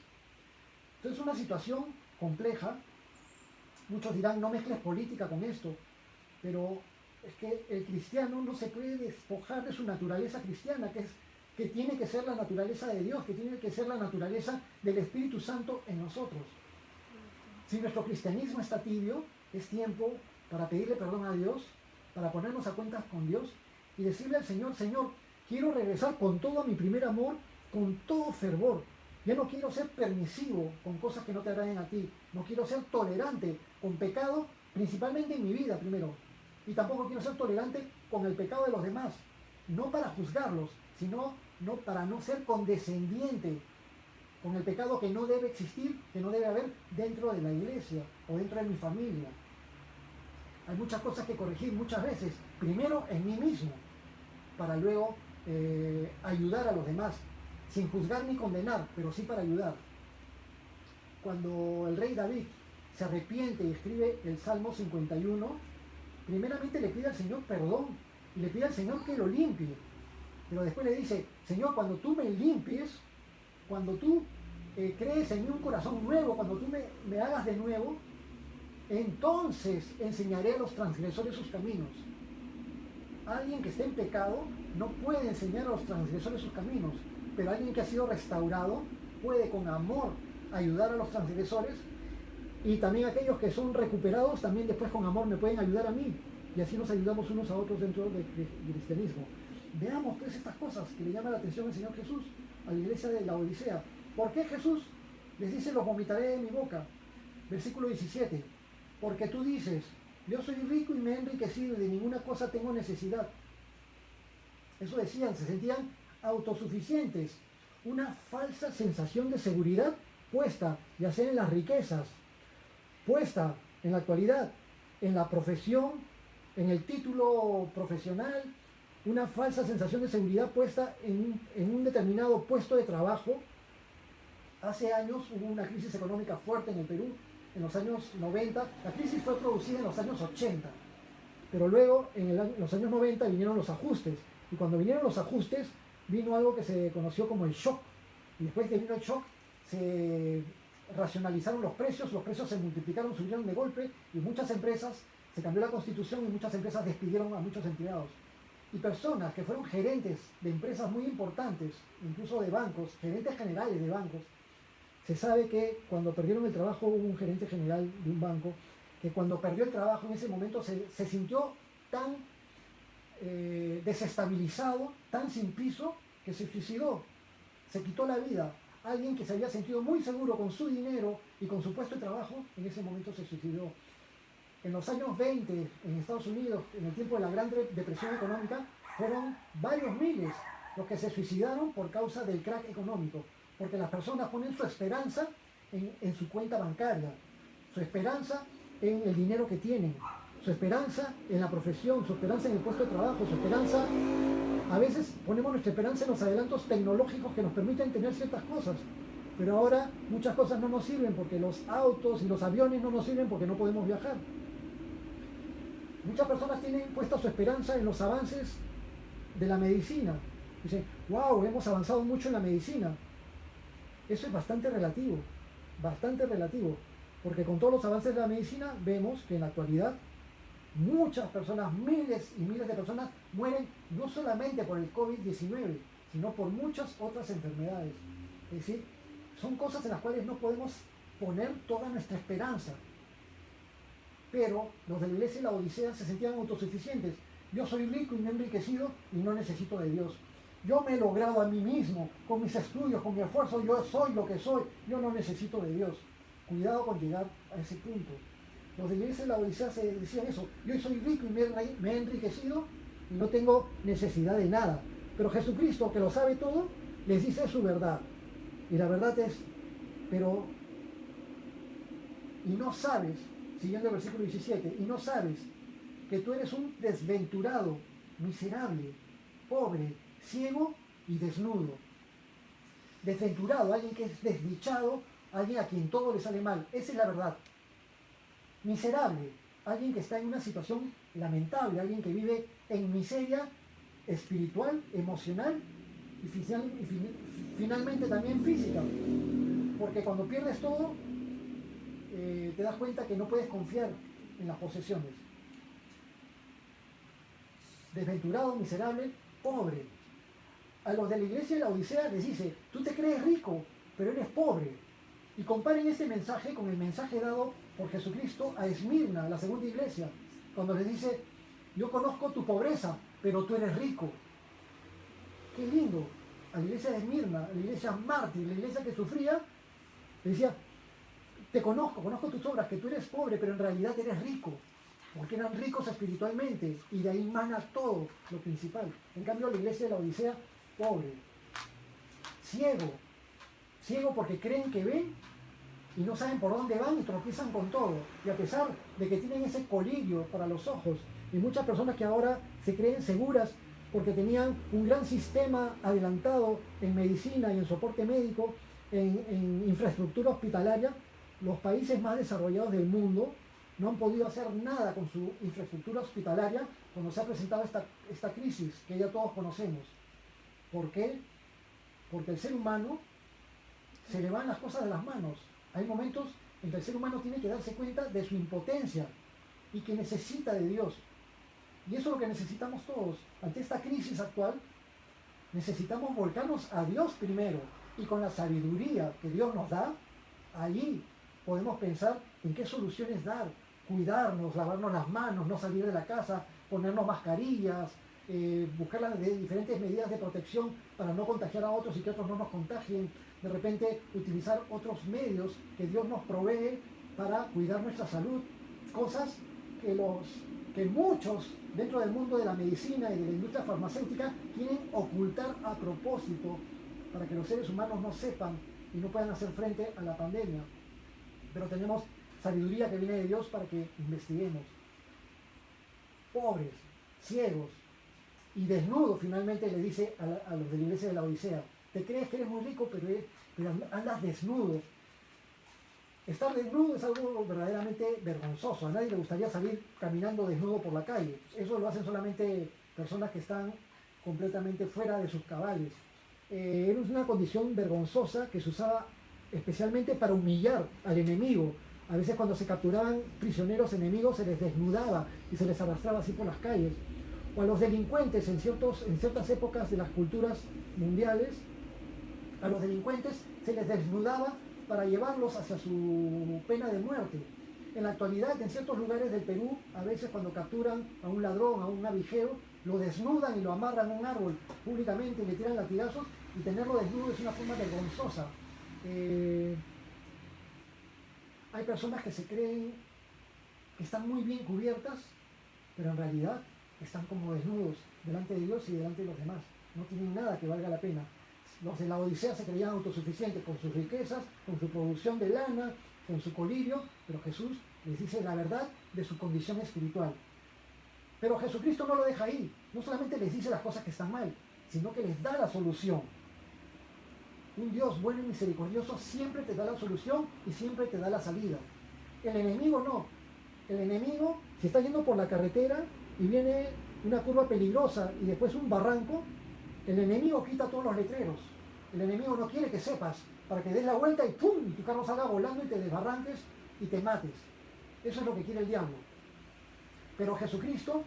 Entonces es una situación compleja. Muchos dirán: no mezcles política con esto, pero es que el cristiano no se puede despojar de su naturaleza cristiana, que tiene que ser la naturaleza de Dios, que tiene que ser la naturaleza del Espíritu Santo en nosotros. Si nuestro cristianismo está tibio, es tiempo para pedirle perdón a Dios, para ponernos a cuentas con Dios y decirle al Señor: Señor, quiero regresar con todo a mi primer amor, con todo fervor. Ya no quiero ser permisivo con cosas que no te agraden a ti. No quiero ser tolerante con pecado, principalmente en mi vida primero. Y tampoco quiero ser tolerante con el pecado de los demás. No para juzgarlos, sino para no ser condescendiente con el pecado que no debe existir, que no debe haber dentro de la iglesia o dentro de mi familia. Hay muchas cosas que corregir muchas veces. Primero en mí mismo, para luego ayudar a los demás. Sin juzgar ni condenar, pero sí para ayudar. Cuando el rey David se arrepiente y escribe el Salmo 51, primeramente le pide al Señor perdón y le pide al Señor que lo limpie. Pero después le dice: Señor, cuando tú me limpies, cuando tú crees en mí un corazón nuevo, cuando tú me hagas de nuevo, entonces enseñaré a los transgresores sus caminos. Alguien que esté en pecado no puede enseñar a los transgresores sus caminos, pero alguien que ha sido restaurado puede con amor ayudar a los transgresores, y también aquellos que son recuperados también después con amor me pueden ayudar a mí, y así nos ayudamos unos a otros dentro del cristianismo. Veamos pues estas cosas que le llama la atención el Señor Jesús a la iglesia de la Odisea. ¿Por qué Jesús les dice: los vomitaré de mi boca? Versículo 17: porque tú dices: yo soy rico y me he enriquecido y de ninguna cosa tengo necesidad. Eso decían, se sentían autosuficientes, una falsa sensación de seguridad puesta ya sea en las riquezas, puesta en la actualidad en la profesión, en el título profesional, una falsa sensación de seguridad puesta en un determinado puesto de trabajo. Hace años hubo una crisis económica fuerte en el Perú, en los años 90, la crisis fue producida en los años 80, pero luego en los años 90 vinieron los ajustes, y cuando vinieron los ajustes vino algo que se conoció como el shock, y después que vino el shock se racionalizaron los precios se multiplicaron, subieron de golpe, y muchas empresas, se cambió la constitución y muchas empresas despidieron a muchos empleados. y personas que fueron gerentes de empresas muy importantes, incluso de bancos, gerentes generales de bancos. Se sabe que cuando perdieron el trabajo, hubo un gerente general de un banco, que cuando perdió el trabajo en ese momento se sintió tan desestabilizado, tan sin piso, que se suicidó, se quitó la vida. Alguien que se había sentido muy seguro con su dinero y con su puesto de trabajo, en ese momento se suicidó. En los años 20, en Estados Unidos, en el tiempo de la Gran Depresión Económica, fueron varios miles los que se suicidaron por causa del crack económico, porque las personas ponen su esperanza en su cuenta bancaria, su esperanza en el dinero que tienen, su esperanza en la profesión, su esperanza en el puesto de trabajo, su esperanza... A veces ponemos nuestra esperanza en los adelantos tecnológicos que nos permiten tener ciertas cosas, pero ahora muchas cosas no nos sirven porque los autos y los aviones no nos sirven porque no podemos viajar. Muchas personas tienen puesta su esperanza en los avances de la medicina. Dicen, wow, hemos avanzado mucho en la medicina. Eso es bastante relativo, porque con todos los avances de la medicina vemos que en la actualidad muchas personas, miles y miles de personas mueren no solamente por el COVID-19, sino por muchas otras enfermedades. Es decir, son cosas en las cuales no podemos poner toda nuestra esperanza. Pero los de la iglesia de la Odisea se sentían autosuficientes. Yo soy rico y me he enriquecido y no necesito de Dios. Yo me he logrado a mí mismo, con mis estudios, con mi esfuerzo, yo soy lo que soy, yo no necesito de Dios. Cuidado con llegar a ese punto. Los de la iglesia de la Odisea se decían eso, yo soy rico y me he enriquecido y no tengo necesidad de nada. Pero Jesucristo, que lo sabe todo, les dice su verdad. Y la verdad es, y no sabes, siguiendo el versículo 17, y no sabes que tú eres un desventurado, miserable, pobre, ciego y desnudo. Desventurado, alguien que es desdichado, alguien a quien todo le sale mal. Esa es la verdad. Miserable, alguien que está en una situación lamentable, alguien que vive en miseria espiritual, emocional y finalmente también física. Porque cuando pierdes todo, te das cuenta que no puedes confiar en las posesiones. Desventurado, miserable, pobre. A los de la iglesia de la Odisea les dice, tú te crees rico, pero eres pobre. Y comparen ese mensaje con el mensaje dado por Jesucristo a Esmirna, la segunda iglesia, cuando les dice, yo conozco tu pobreza, pero tú eres rico. Qué lindo. A la iglesia de Esmirna, a la iglesia mártir, la iglesia que sufría, le decía, te conozco tus obras, que tú eres pobre, pero en realidad eres rico, porque eran ricos espiritualmente, y de ahí mana todo lo principal. En cambio, la iglesia de la Odisea, pobre, ciego porque creen que ven y no saben por dónde van y tropiezan con todo. Y a pesar de que tienen ese colirio para los ojos, y muchas personas que ahora se creen seguras porque tenían un gran sistema adelantado en medicina y en soporte médico, en infraestructura hospitalaria, los países más desarrollados del mundo no han podido hacer nada con su infraestructura hospitalaria cuando se ha presentado esta crisis que ya todos conocemos. ¿Por qué? Porque el ser humano se le van las cosas de las manos. Hay momentos en que el ser humano tiene que darse cuenta de su impotencia y que necesita de Dios. Y eso es lo que necesitamos todos. Ante esta crisis actual, necesitamos volcarnos a Dios primero. Y con la sabiduría que Dios nos da, allí podemos pensar en qué soluciones dar. Cuidarnos, lavarnos las manos, no salir de la casa, ponernos mascarillas, buscar las diferentes medidas de protección para no contagiar a otros y que otros no nos contagien. De repente utilizar otros medios que Dios nos provee para cuidar nuestra salud. Cosas que muchos dentro del mundo de la medicina y de la industria farmacéutica quieren ocultar a propósito para que los seres humanos no sepan y no puedan hacer frente a la pandemia. Pero tenemos sabiduría que viene de Dios para que investiguemos. Pobres, ciegos y desnudos, finalmente le dice a los de la iglesia de la Odisea, te crees que eres muy rico, pero andas desnudo. Estar desnudo es algo verdaderamente vergonzoso. A nadie le gustaría salir caminando desnudo por la calle. Eso lo hacen solamente personas que están completamente fuera de sus cabales. Era una condición vergonzosa que se usaba especialmente para humillar al enemigo. A veces cuando se capturaban prisioneros enemigos se les desnudaba y se les arrastraba así por las calles. O a los delincuentes en ciertas épocas de las culturas mundiales, a los delincuentes se les desnudaba para llevarlos hacia su pena de muerte. En la actualidad, en ciertos lugares del Perú, a veces cuando capturan a un ladrón, a un navijero, lo desnudan y lo amarran a un árbol públicamente y le tiran latigazos, y tenerlo desnudo es una forma vergonzosa. Hay personas que se creen que están muy bien cubiertas, pero en realidad están como desnudos delante de Dios y delante de los demás. No tienen nada que valga la pena. Los de la Odisea se creían autosuficientes con sus riquezas, con su producción de lana, con su colirio, pero Jesús les dice la verdad de su condición espiritual. Pero Jesucristo no lo deja ahí. No solamente les dice las cosas que están mal, sino que les da la solución. Un Dios bueno y misericordioso siempre te da la solución y siempre te da la salida. El enemigo no. El enemigo, si está yendo por la carretera y viene una curva peligrosa y después un barranco, el enemigo quita todos los letreros. El enemigo no quiere que sepas, para que des la vuelta y ¡pum!, y tu carro salga volando y te desbarranques y te mates. Eso es lo que quiere el diablo. Pero Jesucristo,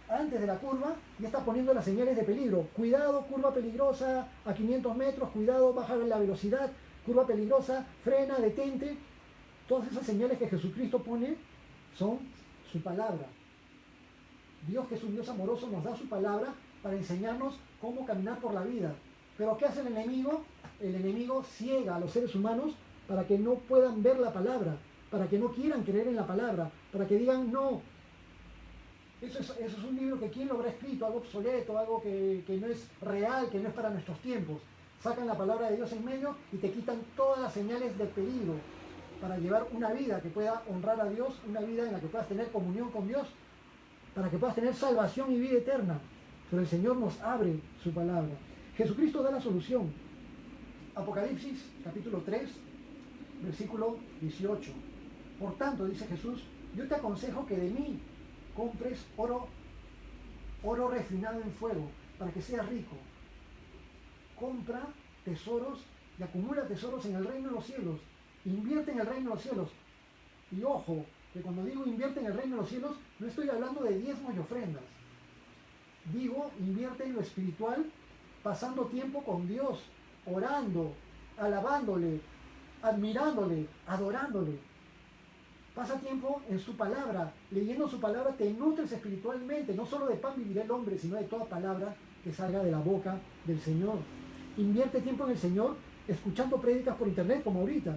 antes de la curva, ya está poniendo las señales de peligro. Cuidado, curva peligrosa a 500 metros, cuidado, baja la velocidad, curva peligrosa, frena, detente. Todas esas señales que Jesucristo pone son su palabra. Dios, que es un Dios amoroso, nos da su palabra para enseñarnos cómo caminar por la vida. Pero ¿qué hace el enemigo? El enemigo ciega a los seres humanos para que no puedan ver la palabra, para que no quieran creer en la palabra, para que digan no. Eso es un libro que quién lo habrá escrito, algo obsoleto, algo que no es real, que no es para nuestros tiempos. Sacan la palabra de Dios en medio y te quitan todas las señales de peligro para llevar una vida que pueda honrar a Dios, una vida en la que puedas tener comunión con Dios, para que puedas tener salvación y vida eterna. Pero el Señor nos abre su palabra. Jesucristo da la solución. Apocalipsis, capítulo 3, versículo 18. Por tanto, dice Jesús, yo te aconsejo que de mí compres oro refinado en fuego, para que seas rico. Compra tesoros y acumula tesoros en el reino de los cielos. Invierte en el reino de los cielos. Y ojo, que cuando digo invierte en el reino de los cielos, no estoy hablando de diezmos y ofrendas. Digo, invierte en lo espiritual, pasando tiempo con Dios, orando, alabándole, admirándole, adorándole. Pasa tiempo en su palabra, leyendo su palabra, te nutres espiritualmente. No solo de pan vivirá el hombre, sino de toda palabra que salga de la boca del Señor. Invierte tiempo en el Señor, escuchando prédicas por internet como ahorita.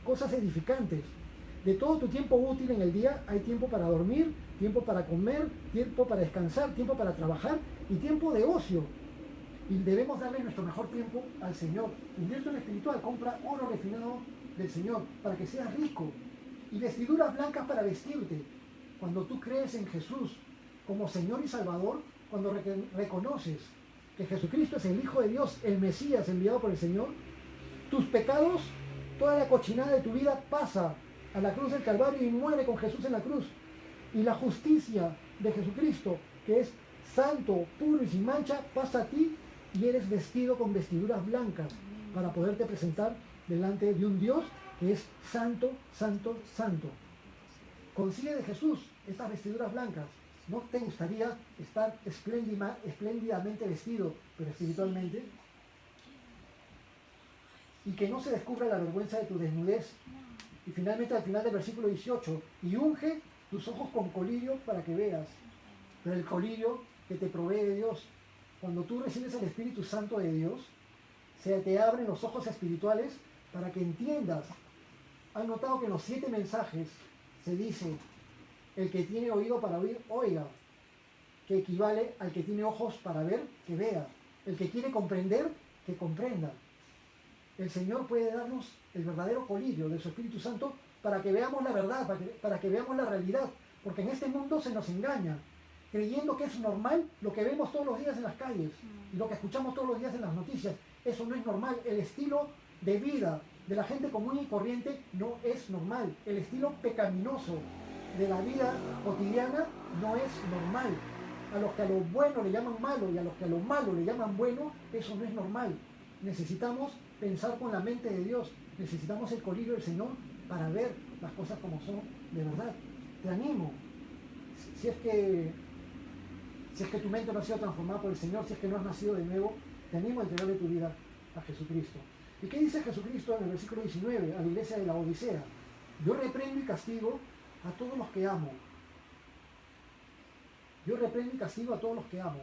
Cosas edificantes. De todo tu tiempo útil en el día hay tiempo para dormir, tiempo para comer, tiempo para descansar, tiempo para trabajar y tiempo de ocio. Y debemos darle nuestro mejor tiempo al Señor. Invierte en lo espiritual, compra oro refinado del Señor para que seas rico. Y vestiduras blancas para vestirte. Cuando tú crees en Jesús como Señor y Salvador, cuando reconoces que Jesucristo es el Hijo de Dios, el Mesías enviado por el Señor, tus pecados, toda la cochinada de tu vida pasa a la cruz del Calvario y muere con Jesús en la cruz. Y la justicia de Jesucristo, que es santo, puro y sin mancha, pasa a ti y eres vestido con vestiduras blancas para poderte presentar delante de un Dios que es santo, santo, santo. Consigue de Jesús estas vestiduras blancas. ¿No te gustaría estar espléndidamente vestido, pero espiritualmente? Y que no se descubra la vergüenza de tu desnudez. Y finalmente al final del versículo 18, y unge tus ojos con colirio para que veas. Pero el colirio que te provee Dios, cuando tú recibes el Espíritu Santo de Dios, se te abren los ojos espirituales para que entiendas. Han notado que en los 7 mensajes se dice, el que tiene oído para oír, oiga, que equivale al que tiene ojos para ver, que vea. El que quiere comprender, que comprenda. El Señor puede darnos el verdadero colirio de su Espíritu Santo para que veamos la verdad, para que veamos la realidad. Porque en este mundo se nos engaña, creyendo que es normal lo que vemos todos los días en las calles y lo que escuchamos todos los días en las noticias. Eso no es normal. El estilo de vida de la gente común y corriente no es normal. El estilo pecaminoso de la vida cotidiana no es normal. A los que a lo bueno le llaman malo y a los que a lo malo le llaman bueno, eso no es normal. Necesitamos pensar con la mente de Dios. Necesitamos el colirio del Señor para ver las cosas como son de verdad. Te animo, si es que Si es que tu mente no ha sido transformada por el Señor, si es que no has nacido de nuevo, te animo a entregarle tu vida a Jesucristo. ¿Y qué dice Jesucristo en el versículo 19 a la iglesia de la Odisea? Yo reprendo y castigo a todos los que amo. Yo reprendo y castigo a todos los que amo.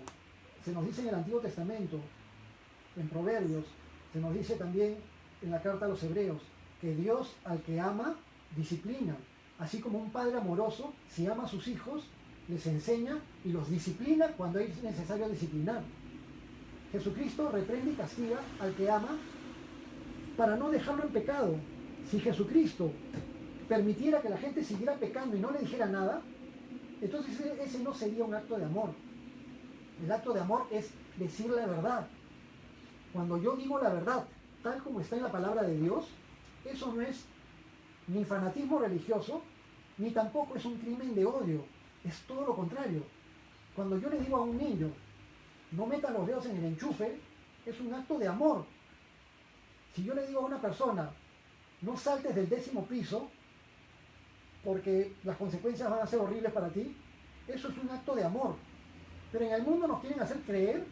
Se nos dice en el Antiguo Testamento, en Proverbios, se nos dice también en la carta a los Hebreos, que Dios al que ama, disciplina. Así como un padre amoroso, si ama a sus hijos, les enseña y los disciplina cuando es necesario disciplinar. Jesucristo reprende y castiga al que ama para no dejarlo en pecado. Si Jesucristo permitiera que la gente siguiera pecando y no le dijera nada, entonces ese no sería un acto de amor. El acto de amor es decir la verdad. Cuando yo digo la verdad, tal como está en la palabra de Dios, eso no es ni fanatismo religioso, ni tampoco es un crimen de odio. Es todo lo contrario. Cuando yo le digo a un niño, no meta los dedos en el enchufe, es un acto de amor. Si yo le digo a una persona, no saltes del 10º piso, porque las consecuencias van a ser horribles para ti, eso es un acto de amor. Pero en el mundo nos quieren hacer creer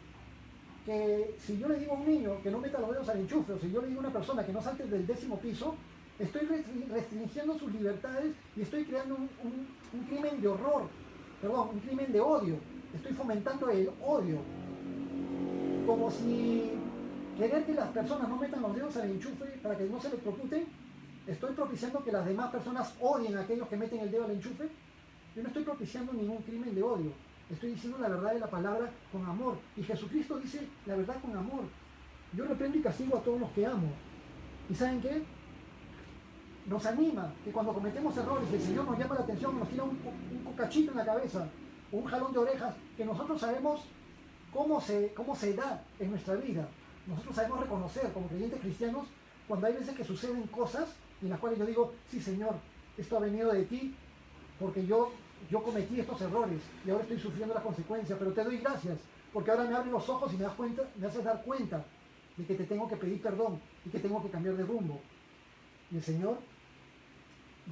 que si yo le digo a un niño que no meta los dedos al enchufe, o si yo le digo a una persona que no salte del 10º piso, estoy restringiendo sus libertades y estoy creando un crimen de horror, perdón, un crimen de odio. Estoy fomentando el odio. Como si querer que las personas no metan los dedos al enchufe para que no se electrocuten, estoy propiciando que las demás personas odien a aquellos que meten el dedo al enchufe. Yo no estoy propiciando ningún crimen de odio. Estoy diciendo la verdad de la palabra con amor. Y Jesucristo dice la verdad con amor. Yo reprendo y castigo a todos los que amo. ¿Y saben qué? Nos anima que cuando cometemos errores, el Señor nos llama la atención, nos tira un cachito en la cabeza, o un jalón de orejas, que nosotros sabemos cómo se da en nuestra vida. Nosotros sabemos reconocer como creyentes cristianos cuando hay veces que suceden cosas en las cuales yo digo, sí Señor, esto ha venido de ti porque yo cometí estos errores y ahora estoy sufriendo las consecuencias, pero te doy gracias porque ahora me abres los ojos y me haces dar cuenta de que te tengo que pedir perdón y que tengo que cambiar de rumbo. Y el Señor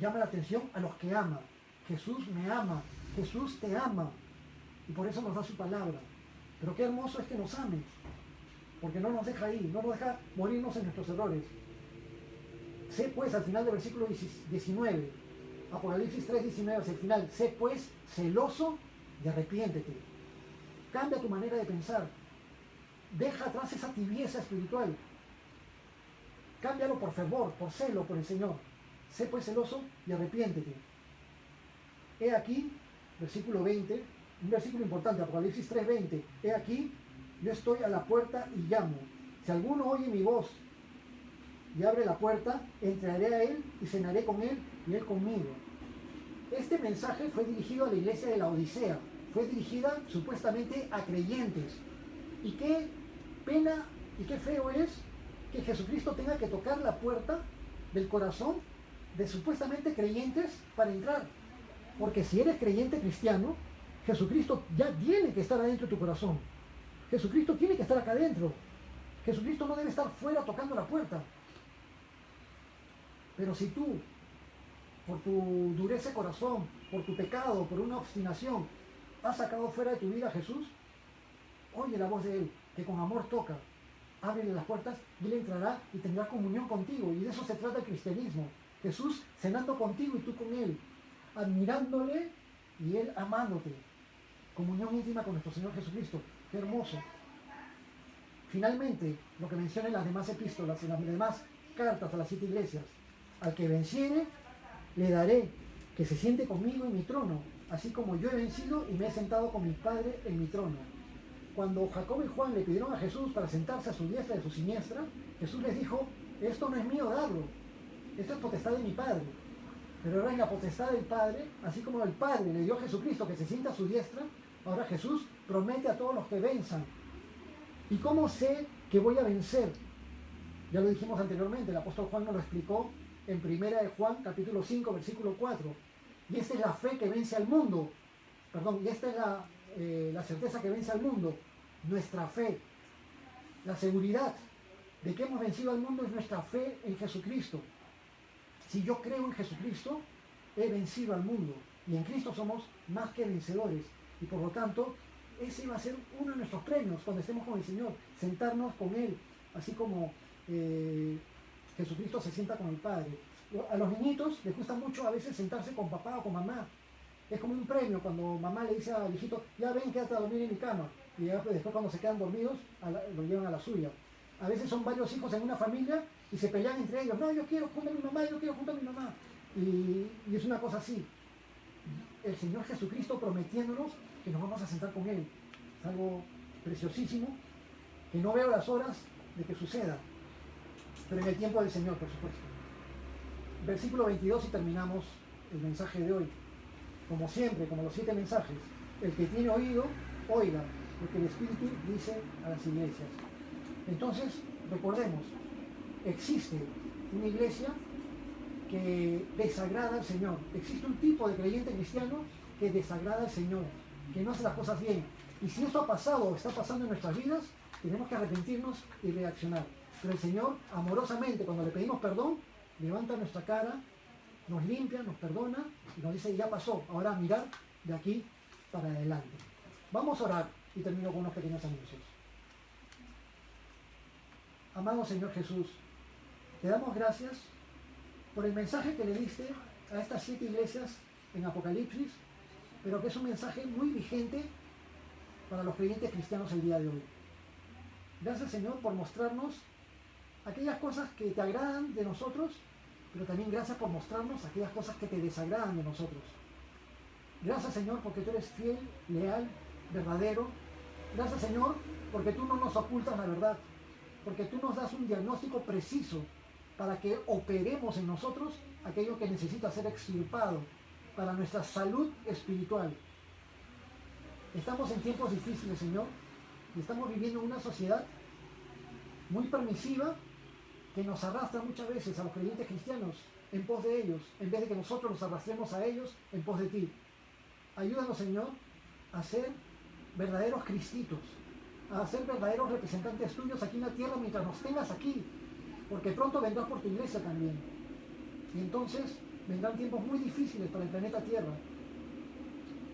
llama la atención a los que ama. Jesús me ama, Jesús te ama y por eso nos da su palabra. Pero qué hermoso es que nos ame, porque no nos deja ahí, no nos deja morirnos en nuestros errores. Sé pues, al final del versículo 19, Apocalipsis 3:19, hacia el final, sé pues celoso y arrepiéntete. Cambia tu manera de pensar. Deja atrás esa tibieza espiritual. Cámbialo por fervor, por celo por el Señor. Sé pues celoso y arrepiéntete. He aquí, versículo 20, un versículo importante, Apocalipsis 3:20. He aquí, yo estoy a la puerta y llamo. Si alguno oye mi voz y abre la puerta, entraré a él y cenaré con él y él conmigo. Este mensaje fue dirigido a la iglesia de la Odisea. Fue dirigida supuestamente a creyentes. Y qué pena y qué feo es que Jesucristo tenga que tocar la puerta del corazón de supuestamente creyentes para entrar. Porque si eres creyente cristiano, Jesucristo ya tiene que estar adentro de tu corazón. Jesucristo tiene que estar acá adentro. Jesucristo no debe estar fuera tocando la puerta. Pero si tú, por tu dureza de corazón, por tu pecado, por una obstinación, has sacado fuera de tu vida a Jesús, oye la voz de Él, que con amor toca. Ábrele las puertas y Él entrará y tendrá comunión contigo. Y de eso se trata el cristianismo. Jesús cenando contigo y tú con Él, admirándole y Él amándote. Comunión íntima con nuestro Señor Jesucristo. Qué hermoso. Finalmente, lo que menciona en las demás epístolas, en las demás cartas a las 7 iglesias. Al que venciere, le daré que se siente conmigo en mi trono, así como yo he vencido y me he sentado con mi Padre en mi trono. Cuando Jacobo y Juan le pidieron a Jesús para sentarse a su diestra y a su siniestra, Jesús les dijo, esto no es mío darlo, esto es potestad de mi Padre. Pero ahora en la potestad del Padre, así como el Padre le dio a Jesucristo que se sienta a su diestra, ahora Jesús promete a todos los que venzan. ¿Y cómo sé que voy a vencer? Ya lo dijimos anteriormente, el apóstol Juan nos lo explicó en 1 de Juan, capítulo 5, versículo 4. Y esta es la fe que vence al mundo. Perdón, y esta es la certeza que vence al mundo. Nuestra fe. La seguridad de que hemos vencido al mundo es nuestra fe en Jesucristo. Si yo creo en Jesucristo, he vencido al mundo. Y en Cristo somos más que vencedores. Y por lo tanto, ese va a ser uno de nuestros premios cuando estemos con el Señor, sentarnos con Él, así como Jesucristo se sienta con el Padre. A los niñitos les gusta mucho a veces sentarse con papá o con mamá. Es como un premio cuando mamá le dice al hijito, ya ven, quédate a dormir en mi cama. Y después cuando se quedan dormidos, lo llevan a la suya. A veces son varios hijos en una familia y se pelean entre ellos. No, yo quiero junto a mi mamá, yo quiero junto a mi mamá. Y es una cosa así. El Señor Jesucristo prometiéndonos que nos vamos a sentar con Él. Es algo preciosísimo, que no veo las horas de que suceda, pero en el tiempo del Señor, por supuesto. Versículo 22 y terminamos el mensaje de hoy. Como siempre, como los 7 mensajes, el que tiene oído, oiga lo que el Espíritu dice a las iglesias. Entonces, recordemos, existe una iglesia que desagrada al Señor. Existe un tipo de creyente cristiano que desagrada al Señor, que no hace las cosas bien. Y si esto ha pasado o está pasando en nuestras vidas, tenemos que arrepentirnos y reaccionar. Pero el Señor, amorosamente, cuando le pedimos perdón, levanta nuestra cara, nos limpia, nos perdona y nos dice, ya pasó, ahora a mirar de aquí para adelante. Vamos a orar y termino con unos pequeños anuncios. Amado Señor Jesús, te damos gracias por el mensaje que le diste a estas 7 iglesias en Apocalipsis, pero que es un mensaje muy vigente para los creyentes cristianos el día de hoy. Gracias, Señor, por mostrarnos aquellas cosas que te agradan de nosotros, pero también gracias por mostrarnos aquellas cosas que te desagradan de nosotros. Gracias, Señor, porque tú eres fiel, leal, verdadero. Gracias, Señor, porque tú no nos ocultas la verdad, porque tú nos das un diagnóstico preciso para que operemos en nosotros aquello que necesita ser extirpado para nuestra salud espiritual. Estamos en tiempos difíciles, Señor, y estamos viviendo en una sociedad muy permisiva que nos arrastra muchas veces a los creyentes cristianos en pos de ellos, en vez de que nosotros nos arrastremos a ellos en pos de ti. Ayúdanos, Señor, a ser verdaderos cristitos, a ser verdaderos representantes tuyos aquí en la tierra mientras nos tengas aquí, porque pronto vendrás por tu iglesia también. Y entonces vendrán tiempos muy difíciles para el planeta Tierra.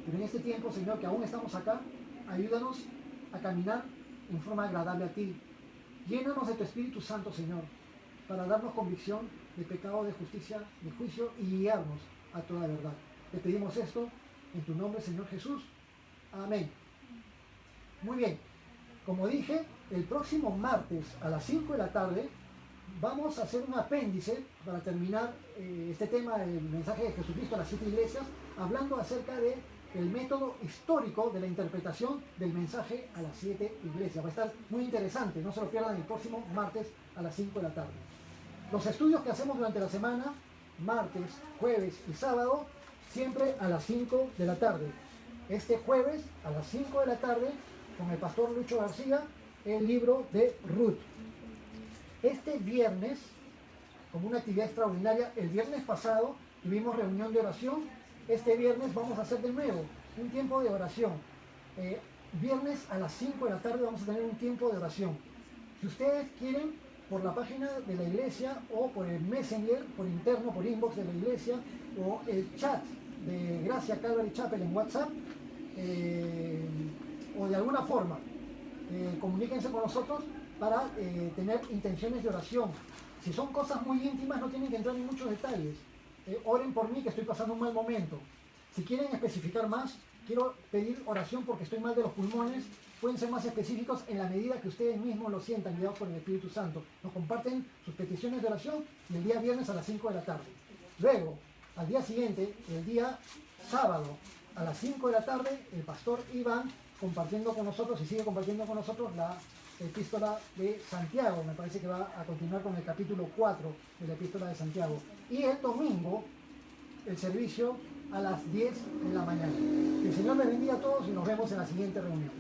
Pero en este tiempo, Señor, que aún estamos acá, ayúdanos a caminar en forma agradable a ti. Llénanos de tu Espíritu Santo, Señor, para darnos convicción de pecado, de justicia, de juicio y guiarnos a toda verdad. Te pedimos esto en tu nombre, Señor Jesús. Amén. Muy bien. Como dije, el próximo martes a las 5 de la tarde vamos a hacer un apéndice para terminar este tema del mensaje de Jesucristo a las 7 iglesias, hablando acerca del método histórico de la interpretación del mensaje a las 7 iglesias. Va a estar muy interesante, no se lo pierdan el próximo martes a las 5 de la tarde. Los estudios que hacemos durante la semana, martes, jueves y sábado, siempre a las 5 de la tarde. Este jueves a las 5 de la tarde, con el pastor Lucho García, el libro de Ruth. Este viernes, como una actividad extraordinaria, el viernes pasado tuvimos reunión de oración. Este viernes vamos a hacer de nuevo un tiempo de oración. Viernes a las 5 de la tarde vamos a tener un tiempo de oración. Si ustedes quieren, por la página de la iglesia o por el Messenger, por interno, por inbox de la iglesia, o el chat de Gracia Calvary Chapel en WhatsApp, o de alguna forma, comuníquense con nosotros para tener intenciones de oración. Si son cosas muy íntimas, no tienen que entrar en muchos detalles. Oren por mí, que estoy pasando un mal momento. Si quieren especificar más, quiero pedir oración porque estoy mal de los pulmones, pueden ser más específicos en la medida que ustedes mismos lo sientan, guiados por el Espíritu Santo. Nos comparten sus peticiones de oración y el día viernes a las 5 de la tarde. Luego, al día siguiente, el día sábado, a las 5 de la tarde, el pastor Iván compartiendo con nosotros y sigue compartiendo con nosotros la epístola de Santiago. Me parece que va a continuar con el capítulo 4 de la epístola de Santiago. Y el domingo, el servicio a las 10 de la mañana. Que el Señor les bendiga a todos y nos vemos en la siguiente reunión.